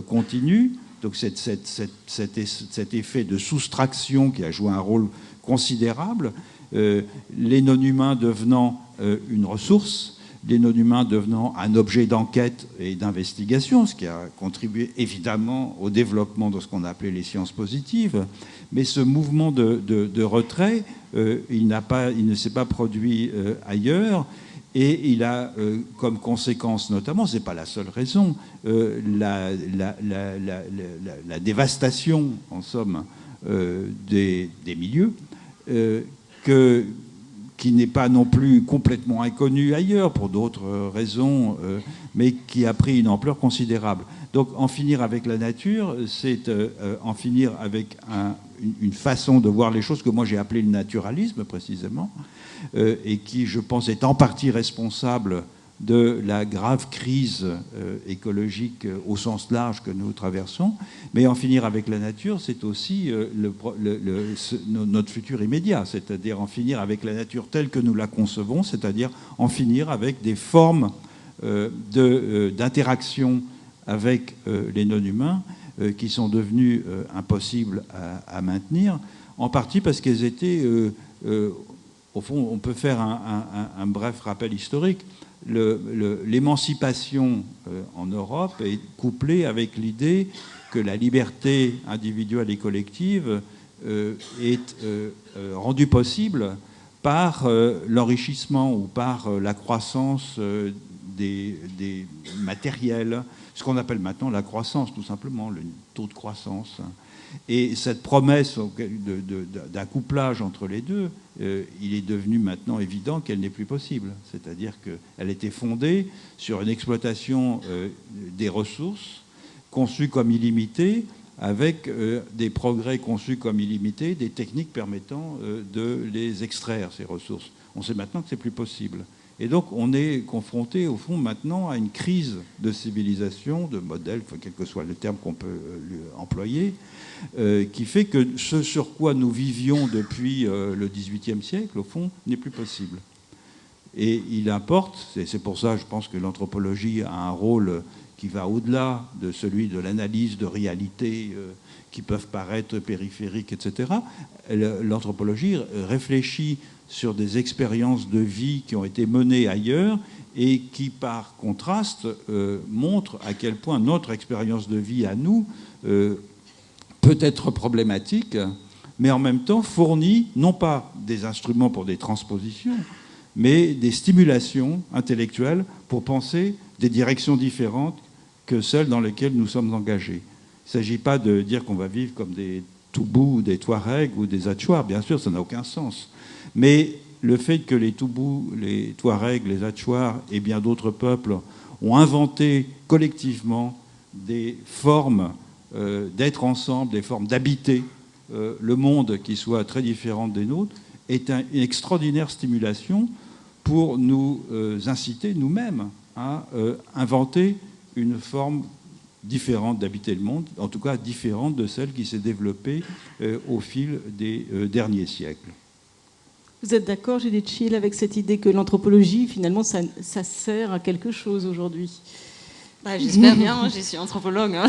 continus. Donc cet effet de soustraction qui a joué un rôle considérable, les non-humains devenant une ressource, les non-humains devenant un objet d'enquête et d'investigation, ce qui a contribué évidemment au développement de ce qu'on a appelé les sciences positives. Mais ce mouvement de retrait, il ne s'est pas produit ailleurs. Et il a comme conséquence notamment, ce n'est pas la seule raison, la dévastation, en somme, des milieux, qui n'est pas non plus complètement inconnue ailleurs pour d'autres raisons, mais qui a pris une ampleur considérable. Donc en finir avec la nature, c'est en finir avec une façon de voir les choses que moi j'ai appelé le naturalisme précisément, et qui, je pense, est en partie responsable de la grave crise écologique au sens large que nous traversons. Mais en finir avec la nature, c'est aussi notre futur immédiat, c'est-à-dire en finir avec la nature telle que nous la concevons, c'est-à-dire en finir avec des formes d'interaction avec les non-humains qui sont devenues impossibles à maintenir, en partie parce qu'elles étaient... au fond, on peut faire un bref rappel historique. L'émancipation en Europe est couplée avec l'idée que la liberté individuelle et collective est rendue possible par l'enrichissement ou par la croissance des matériels, ce qu'on appelle maintenant la croissance, tout simplement, le taux de croissance. Et cette promesse d'un couplage entre les deux, il est devenu maintenant évident qu'elle n'est plus possible. C'est-à-dire qu'elle était fondée sur une exploitation des ressources conçues comme illimitées, avec des progrès conçus comme illimités, des techniques permettant de les extraire, ces ressources. On sait maintenant que c'est plus possible. Et donc, on est confronté, au fond, maintenant, à une crise de civilisation, de modèle, quel que soit le terme qu'on peut employer, qui fait que ce sur quoi nous vivions depuis le XVIIIe siècle, au fond, n'est plus possible. Et il importe, c'est pour ça, je pense que l'anthropologie a un rôle qui va au-delà de celui de l'analyse de réalités qui peuvent paraître périphériques, etc. L'anthropologie réfléchit sur des expériences de vie qui ont été menées ailleurs et qui, par contraste, montrent à quel point notre expérience de vie à nous peut être problématique, mais en même temps fournit non pas des instruments pour des transpositions, mais des stimulations intellectuelles pour penser des directions différentes que celles dans lesquelles nous sommes engagés. Il ne s'agit pas de dire qu'on va vivre comme des Toubous ou des Touaregs ou des Atchouars, bien sûr, ça n'a aucun sens. Mais le fait que les Toubous, les Touaregs, les Atchouars et bien d'autres peuples ont inventé collectivement des formes d'être ensemble, des formes d'habiter le monde qui soient très différentes des nôtres, est une extraordinaire stimulation pour nous inciter nous-mêmes à inventer une forme différente d'habiter le monde, en tout cas différente de celle qui s'est développée au fil des derniers siècles. Vous êtes d'accord, Judith Schill, avec cette idée que l'anthropologie, finalement, ça sert à quelque chose aujourd'hui? J'espère bien, je suis anthropologue. Hein.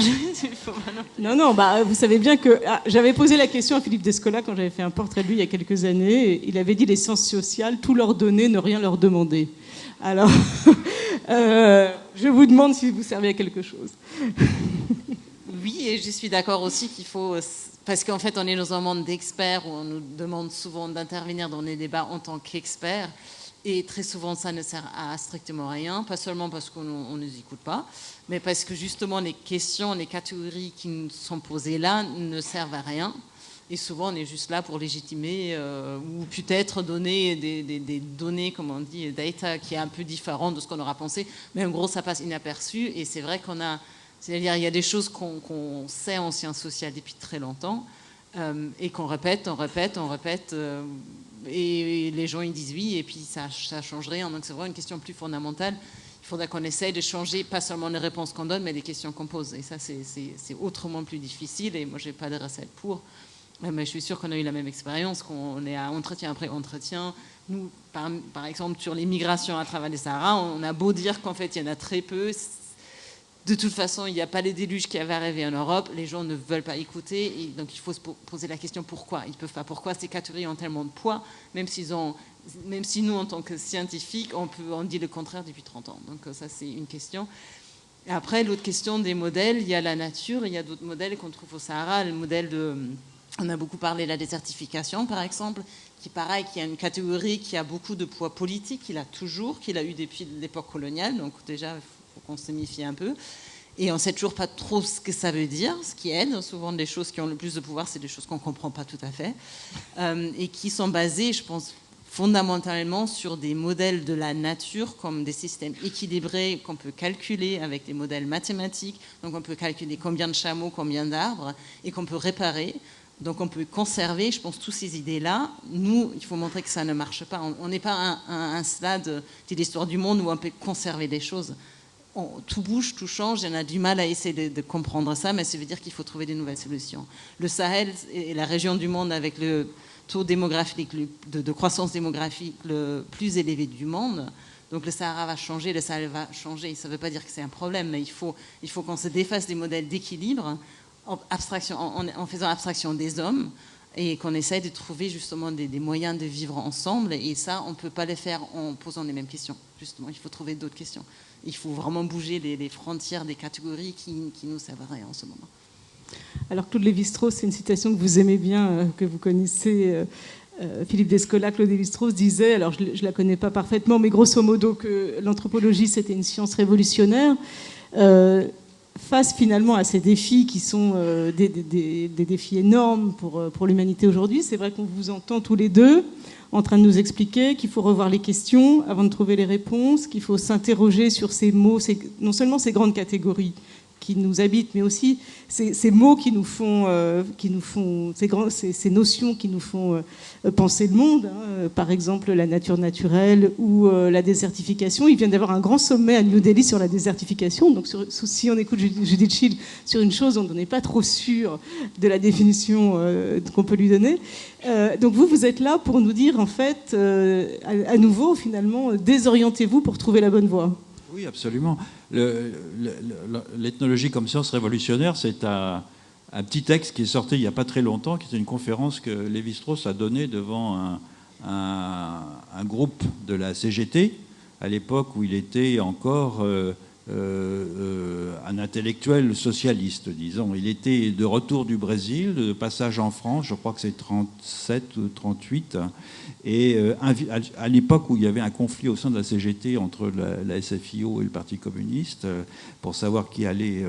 Non, vous savez bien que j'avais posé la question à Philippe Descola quand j'avais fait un portrait de lui il y a quelques années. Il avait dit les sciences sociales, tout leur donner, ne rien leur demander. Alors, je vous demande si vous servez à quelque chose. Oui, et je suis d'accord aussi qu'il faut... Parce qu'en fait, on est dans un monde d'experts où on nous demande souvent d'intervenir dans les débats en tant qu'experts. Et très souvent, ça ne sert à strictement rien, pas seulement parce qu'on ne nous écoute pas, mais parce que justement, les questions, les catégories qui nous sont posées là ne servent à rien. Et souvent, on est juste là pour légitimer ou peut-être donner des données, comme on dit, data, qui est un peu différent de ce qu'on aura pensé. Mais en gros, ça passe inaperçu. Et c'est vrai qu'on a... C'est-à-dire, il y a des choses qu'on sait en sciences sociales depuis très longtemps et qu'on répète, et les gens ils disent oui, et puis ça change rien. Donc c'est vraiment une question plus fondamentale. Il faudra qu'on essaye de changer pas seulement les réponses qu'on donne, mais les questions qu'on pose. Et ça, c'est autrement plus difficile. Et moi, j'ai pas de recette pour. Mais je suis sûre qu'on a eu la même expérience, qu'on est à entretien après entretien. Nous, par exemple, sur les migrations à travers les Sahara, on a beau dire qu'en fait, il y en a très peu. De toute façon, il n'y a pas les déluges qui avaient arrivé en Europe. Les gens ne veulent pas écouter. Et donc, il faut se poser la question pourquoi. Ils ne peuvent pas. Pourquoi ces catégories ont tellement de poids, même si nous, en tant que scientifiques, on dit le contraire depuis 30 ans. Donc, ça, c'est une question. Et après, l'autre question des modèles, il y a la nature. Il y a d'autres modèles qu'on trouve au Sahara. Le modèle on a beaucoup parlé de la désertification, par exemple, qui, pareil, qui a une catégorie qui a beaucoup de poids politique, qu'il a eu depuis l'époque coloniale. Donc, déjà, qu'on se méfie un peu. Et on ne sait toujours pas trop ce que ça veut dire, ce qui aide. Souvent, les choses qui ont le plus de pouvoir, c'est des choses qu'on ne comprend pas tout à fait. Et qui sont basées, je pense, fondamentalement sur des modèles de la nature, comme des systèmes équilibrés qu'on peut calculer avec des modèles mathématiques. Donc, on peut calculer combien de chameaux, combien d'arbres, et qu'on peut réparer. Donc, on peut conserver, je pense, toutes ces idées-là. Nous, il faut montrer que ça ne marche pas. On n'est pas à un stade de l'histoire du monde où on peut conserver des choses. Tout bouge, tout change, et on a du mal à essayer de comprendre ça, mais ça veut dire qu'il faut trouver des nouvelles solutions. Le Sahel est la région du monde avec le taux démographique de croissance démographique le plus élevé du monde. Donc le Sahara va changer, le Sahel va changer. Ça ne veut pas dire que c'est un problème, mais il faut qu'on se défasse des modèles d'équilibre en faisant abstraction des hommes et qu'on essaye de trouver justement des moyens de vivre ensemble. Et ça, on ne peut pas le faire en posant les mêmes questions. Justement, il faut trouver d'autres questions. Il faut vraiment bouger les frontières des catégories qui nous servent à rien en ce moment. Alors Claude Lévi-Strauss, c'est une citation que vous aimez bien, que vous connaissez. Philippe Descola, Claude Lévi-Strauss disait, alors je ne la connais pas parfaitement, mais grosso modo que l'anthropologie c'était une science révolutionnaire. Face finalement à ces défis qui sont des défis énormes pour l'humanité aujourd'hui, c'est vrai qu'on vous entend tous les deux en train de nous expliquer qu'il faut revoir les questions avant de trouver les réponses, qu'il faut s'interroger sur ces mots, non seulement ces grandes catégories qui nous habitent, mais aussi ces mots qui nous font ces notions qui nous font penser le monde, hein, par exemple la nature naturelle ou la désertification. Il vient d'avoir un grand sommet à New Delhi sur la désertification. Donc si on écoute Judith Schill sur une chose, on n'est pas trop sûr de la définition qu'on peut lui donner. Donc vous êtes là pour nous dire, en fait, à nouveau, finalement, désorientez-vous pour trouver la bonne voie. Oui, absolument. L'ethnologie comme science révolutionnaire, c'est un petit texte qui est sorti il n'y a pas très longtemps, qui est une conférence que Lévi-Strauss a donnée devant un groupe de la CGT, à l'époque où il était encore un intellectuel socialiste, disons. Il était de retour du Brésil, de passage en France, je crois que c'est 37 ou 38, et à l'époque où il y avait un conflit au sein de la CGT entre la SFIO et le Parti communiste, pour savoir qui allait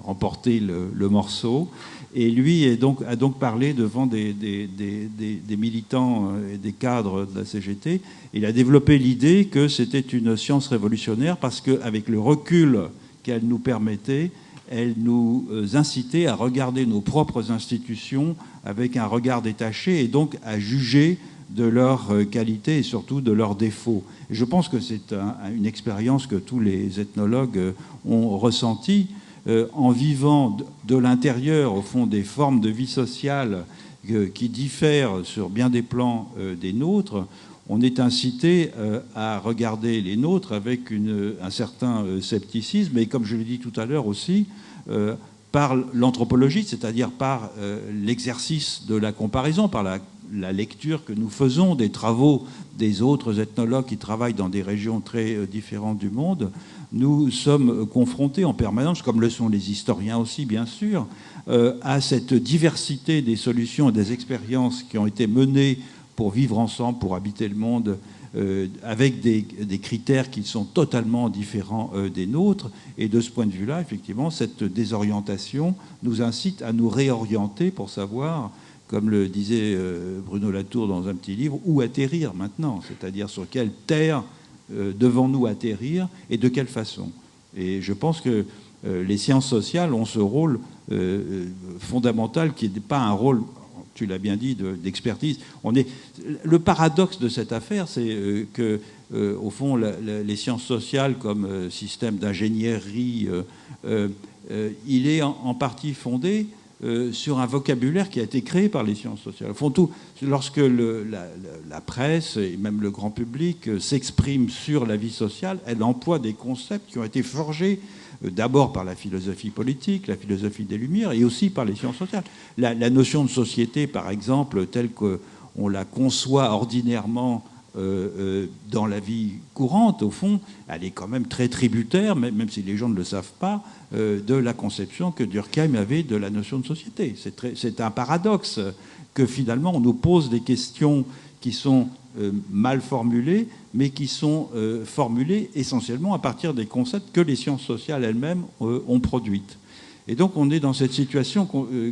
remporter le morceau. Et lui a donc parlé devant des militants et des cadres de la CGT. Il a développé l'idée que c'était une science révolutionnaire parce qu'avec le recul qu'elle nous permettait, elle nous incitait à regarder nos propres institutions avec un regard détaché et donc à juger de leurs qualités et surtout de leurs défauts. Et je pense que c'est une expérience que tous les ethnologues ont ressentie en vivant de l'intérieur, au fond, des formes de vie sociale qui diffèrent sur bien des plans des nôtres. On est incité à regarder les nôtres avec un certain scepticisme, et comme je l'ai dit tout à l'heure aussi, par l'anthropologie, c'est-à-dire par l'exercice de la comparaison, par la lecture que nous faisons des travaux des autres ethnologues qui travaillent dans des régions très différentes du monde. Nous sommes confrontés en permanence, comme le sont les historiens aussi, bien sûr, à cette diversité des solutions et des expériences qui ont été menées pour vivre ensemble, pour habiter le monde, avec des critères qui sont totalement différents des nôtres. Et de ce point de vue-là, effectivement, cette désorientation nous incite à nous réorienter pour savoir, comme le disait Bruno Latour dans un petit livre, où atterrir maintenant, c'est-à-dire sur quelle terre devons-nous atterrir et de quelle façon. Et je pense que les sciences sociales ont ce rôle fondamental qui n'est pas un rôle, tu l'as bien dit, d'expertise. Le paradoxe de cette affaire, c'est que, au fond, les sciences sociales comme système d'ingénierie, il est en partie fondé sur un vocabulaire qui a été créé par les sciences sociales. Au fond, lorsque la presse et même le grand public s'exprime sur la vie sociale, elle emploie des concepts qui ont été forgés d'abord par la philosophie politique, la philosophie des Lumières, et aussi par les sciences sociales. La notion de société, par exemple, telle qu'on la conçoit ordinairement dans la vie courante, au fond, elle est quand même très tributaire, même si les gens ne le savent pas, de la conception que Durkheim avait de la notion de société. C'est un paradoxe que finalement on nous pose des questions qui sont mal formulées, mais qui sont formulées essentiellement à partir des concepts que les sciences sociales elles-mêmes ont produites. Et donc on est dans cette situation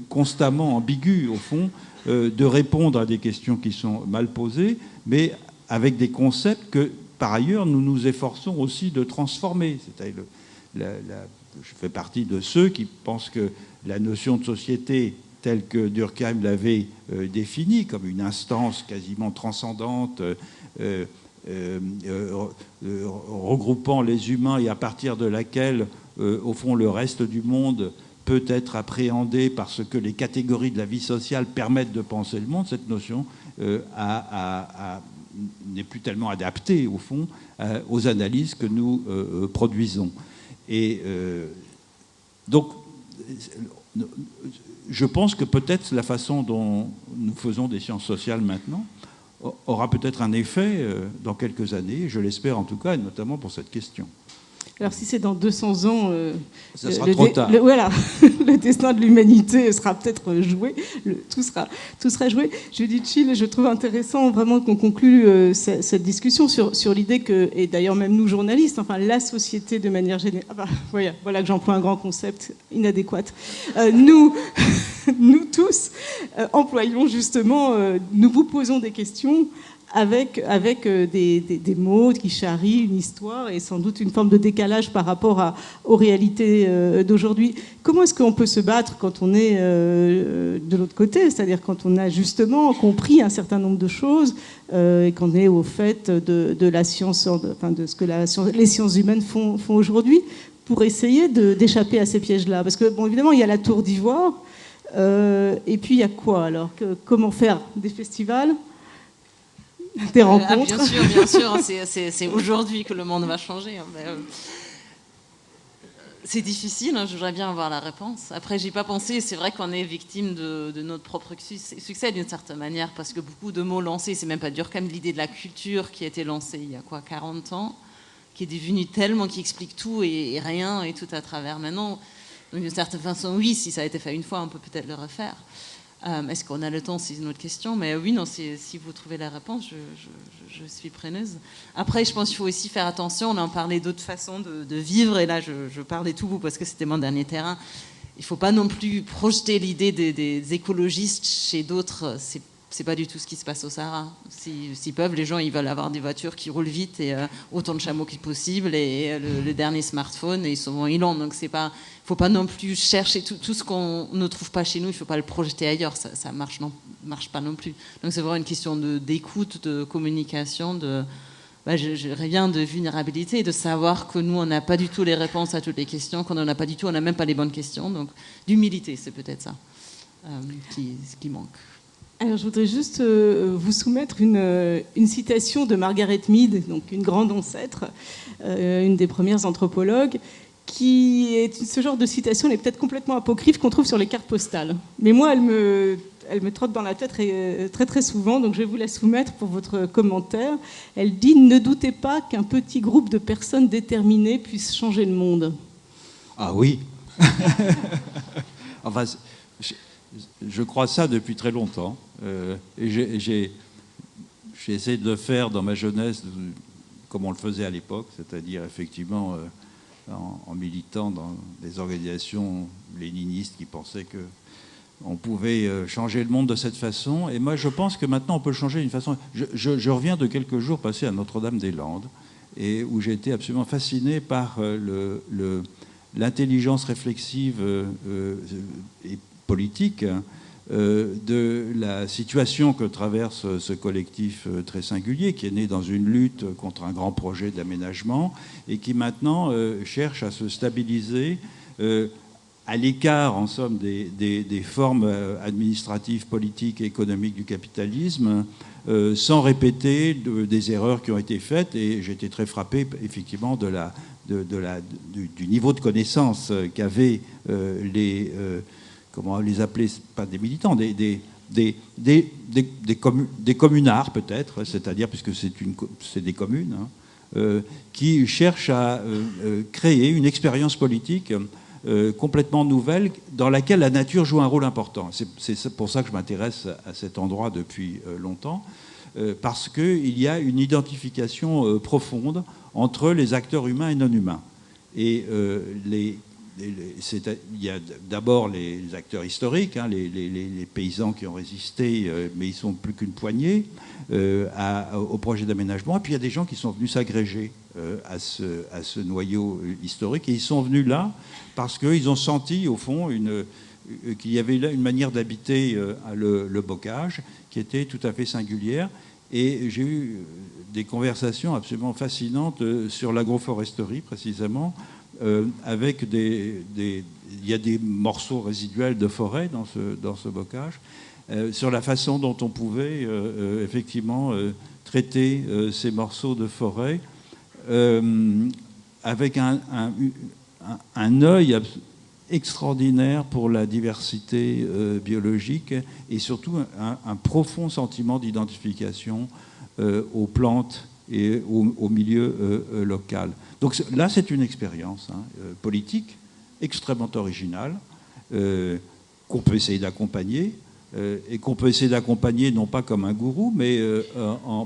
constamment ambiguë, au fond, de répondre à des questions qui sont mal posées, mais avec des concepts que, par ailleurs, nous nous efforçons aussi de transformer. C'est-à-dire, je fais partie de ceux qui pensent que la notion de société, telle que Durkheim l'avait définie, comme une instance quasiment transcendante, regroupant les humains et à partir de laquelle, au fond, le reste du monde peut être appréhendé par ce que les catégories de la vie sociale permettent de penser le monde, cette notion n'est plus tellement adaptée, au fond, aux analyses que nous produisons. Et donc, je pense que peut-être la façon dont nous faisons des sciences sociales maintenant aura peut-être un effet dans quelques années, je l'espère en tout cas, et notamment pour cette question. Alors si c'est dans 200 ans, ça sera trop tard. Voilà, le destin de l'humanité sera peut-être joué, tout sera joué. Judith Schill, je trouve intéressant vraiment qu'on conclue cette discussion sur l'idée que, et d'ailleurs même nous journalistes, enfin la société de manière générale, voilà que j'emploie un grand concept inadéquat, nous tous employons justement, nous vous posons des questions avec des mots qui charrient une histoire et sans doute une forme de décalage par rapport aux réalités d'aujourd'hui. Comment est-ce qu'on peut se battre quand on est de l'autre côté, c'est-à-dire quand on a justement compris un certain nombre de choses et qu'on est au fait de la science, de ce que les sciences humaines font aujourd'hui, pour essayer d'échapper à ces pièges-là? Parce que, bon, évidemment, il y a la Tour d'Ivoire, et puis il y a quoi alors? Comment faire des festivals? Des rencontres. Bien sûr, c'est aujourd'hui que le monde va changer. C'est difficile, je voudrais bien avoir la réponse. Après, j'y ai pas pensé, c'est vrai qu'on est victime de notre propre succès d'une certaine manière, parce que beaucoup de mots lancés, c'est même pas Durkheim, l'idée de la culture qui a été lancée il y a 40 ans, qui est devenue tellement, qui explique tout et rien et tout à travers maintenant. Donc d'une certaine façon, oui, si ça a été fait une fois, on peut peut-être le refaire. Est-ce qu'on a le temps? C'est une autre question. Mais oui, non, si vous trouvez la réponse, je suis preneuse. Après, je pense qu'il faut aussi faire attention. On en parlait d'autres façons de vivre. Et là, je parlais tout vous parce que c'était mon dernier terrain. Il ne faut pas non plus projeter l'idée des écologistes chez d'autres. C'est pas du tout ce qui se passe au Sahara. S'ils peuvent, les gens, ils veulent avoir des voitures qui roulent vite et autant de chameaux que possible et le dernier smartphone et souvent ils l'ont. Donc faut pas non plus chercher tout ce qu'on ne trouve pas chez nous. Il faut pas le projeter ailleurs. Ça marche pas non plus. Donc c'est vraiment une question d'écoute, de communication, je reviens de vulnérabilité et de savoir que nous on n'a pas du tout les réponses à toutes les questions, qu'on n'en a pas du tout, on n'a même pas les bonnes questions. Donc d'humilité, c'est peut-être ça qui manque. Alors, je voudrais juste vous soumettre une citation de Margaret Mead, donc une grande ancêtre, une des premières anthropologues, qui est ce genre de citation, elle est peut-être complètement apocryphe, qu'on trouve sur les cartes postales. Mais moi, elle me trotte dans la tête très très souvent, donc je vais vous la soumettre pour votre commentaire. Elle dit « Ne doutez pas qu'un petit groupe de personnes déterminées puisse changer le monde ». Ah oui. Enfin, je crois ça depuis très longtemps. Et j'ai essayé de le faire dans ma jeunesse comme on le faisait à l'époque, c'est-à-dire effectivement en militant dans des organisations léninistes qui pensaient qu'on pouvait changer le monde de cette façon. Et moi, je pense que maintenant, on peut le changer d'une façon... Je reviens de quelques jours passés à Notre-Dame-des-Landes, et où j'ai été absolument fasciné par l'intelligence réflexive et politique de la situation que traverse ce collectif très singulier, qui est né dans une lutte contre un grand projet d'aménagement et qui maintenant cherche à se stabiliser à l'écart, en somme, des formes administratives, politiques et économiques du capitalisme, sans répéter des erreurs qui ont été faites. Et j'ai été très frappé, effectivement, du niveau de connaissance qu'avaient comment les appeler, pas des militants, des communards peut-être, c'est-à-dire, puisque c'est des communes, qui cherchent à créer une expérience politique complètement nouvelle dans laquelle la nature joue un rôle important. C'est pour ça que je m'intéresse à cet endroit depuis longtemps, parce qu'il y a une identification profonde entre les acteurs humains et non humains. Et il y a d'abord les acteurs historiques, les paysans qui ont résisté, mais ils sont plus qu'une poignée au projet d'aménagement. Et puis il y a des gens qui sont venus s'agréger à ce noyau historique. Et ils sont venus là parce qu'ils ont senti, au fond, qu'il y avait là une manière d'habiter le bocage qui était tout à fait singulière. Et j'ai eu des conversations absolument fascinantes sur l'agroforesterie, précisément, avec il y a des morceaux résiduels de forêt dans ce bocage, sur la façon dont on pouvait effectivement traiter ces morceaux de forêt avec un œil extraordinaire pour la diversité biologique et surtout un profond sentiment d'identification aux plantes et au milieu local. Donc là, c'est une expérience politique extrêmement originale qu'on peut essayer d'accompagner et qu'on peut essayer d'accompagner non pas comme un gourou, mais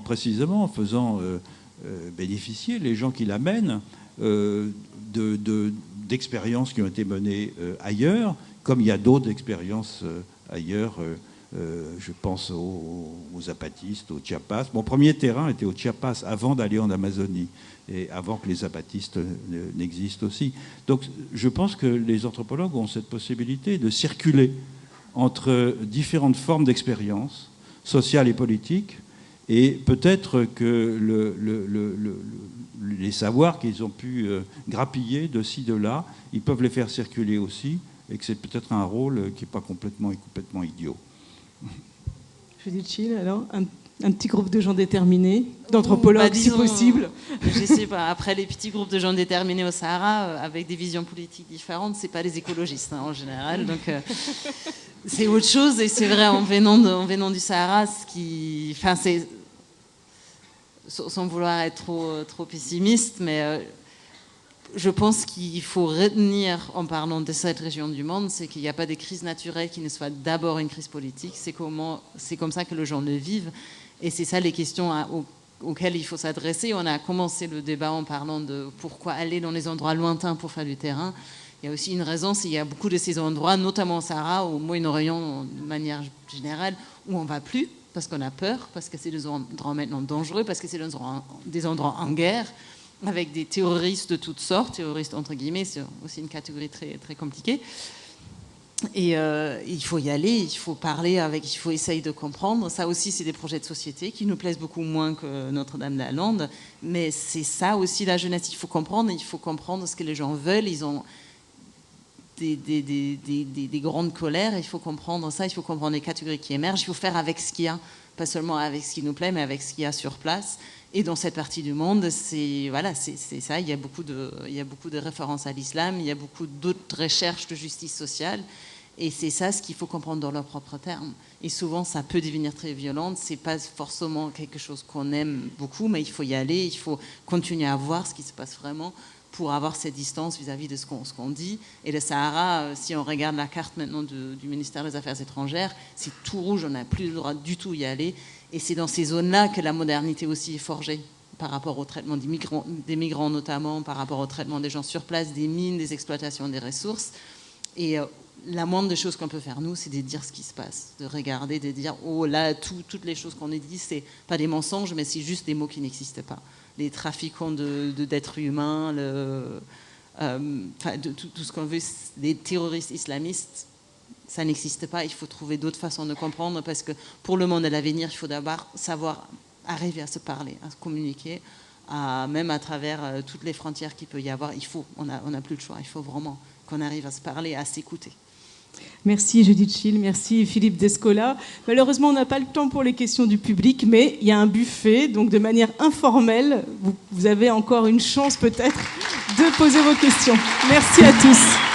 précisément en faisant bénéficier les gens qui l'amènent d'expériences qui ont été menées ailleurs, comme il y a d'autres expériences ailleurs Je pense aux zapatistes, aux Chiapas. Mon premier terrain était aux Chiapas avant d'aller en Amazonie et avant que les zapatistes n'existent aussi. Donc je pense que les anthropologues ont cette possibilité de circuler entre différentes formes d'expérience sociale et politique, et peut-être que les savoirs qu'ils ont pu grappiller de ci, de là, ils peuvent les faire circuler aussi, et que c'est peut-être un rôle qui n'est pas complètement idiot. Judith Schill, alors, un petit groupe de gens déterminés, d'anthropologues si possible. Je sais pas. Après, les petits groupes de gens déterminés au Sahara, avec des visions politiques différentes, c'est pas les écologistes en général. Donc c'est autre chose. Et c'est vrai, en venant du Sahara, c'est, sans vouloir être trop pessimiste, mais je pense qu'il faut retenir, en parlant de cette région du monde, c'est qu'il n'y a pas de crise naturelle qui ne soit d'abord une crise politique. C'est comme ça que les gens le vivent. Et c'est ça les questions auxquelles il faut s'adresser. On a commencé le débat en parlant de pourquoi aller dans les endroits lointains pour faire du terrain. Il y a aussi une raison, c'est qu'il y a beaucoup de ces endroits, notamment au Sahara, au Moyen-Orient de manière générale, où on ne va plus parce qu'on a peur, parce que c'est des endroits maintenant dangereux, parce que c'est des endroits en guerre, avec des terroristes de toutes sortes, terroristes entre guillemets, c'est aussi une catégorie très, très compliquée. Et il faut y aller, il faut parler avec, il faut essayer de comprendre. Ça aussi, c'est des projets de société qui nous plaisent beaucoup moins que Notre-Dame-de-la-Lande, mais c'est ça aussi la jeunesse. Il faut comprendre ce que les gens veulent. Ils ont des grandes colères, il faut comprendre ça, il faut comprendre les catégories qui émergent, il faut faire avec ce qu'il y a, pas seulement avec ce qui nous plaît, mais avec ce qu'il y a sur place. Et dans cette partie du monde, c'est ça, il y a beaucoup de références à l'islam, il y a beaucoup d'autres recherches de justice sociale, et c'est ça ce qu'il faut comprendre dans leurs propres termes. Et souvent, ça peut devenir très violent, c'est pas forcément quelque chose qu'on aime beaucoup, mais il faut y aller, il faut continuer à voir ce qui se passe vraiment, pour avoir cette distance vis-à-vis de ce qu'on dit. Et le Sahara, si on regarde la carte maintenant du ministère des Affaires étrangères, c'est tout rouge, on n'a plus le droit du tout d'y aller. Et c'est dans ces zones-là que la modernité aussi est forgée, par rapport au traitement des migrants notamment, par rapport au traitement des gens sur place, des mines, des exploitations des ressources. Et la moindre des choses qu'on peut faire, nous, c'est de dire ce qui se passe, de regarder, de dire, oh là, toutes les choses qu'on a dit, c'est pas des mensonges, mais c'est juste des mots qui n'existent pas. Les trafiquants d'êtres humains, tout ce qu'on veut, les terroristes islamistes, ça n'existe pas. Il faut trouver d'autres façons de comprendre, parce que pour le monde à l'avenir, il faut d'abord savoir arriver à se parler, à se communiquer, même à travers toutes les frontières qu'il peut y avoir. On n'a plus le choix. Il faut vraiment qu'on arrive à se parler, à s'écouter. Merci Judith Schill, merci Philippe Descola. Malheureusement, on n'a pas le temps pour les questions du public, mais il y a un buffet, donc de manière informelle, vous avez encore une chance peut-être de poser vos questions. Merci à tous.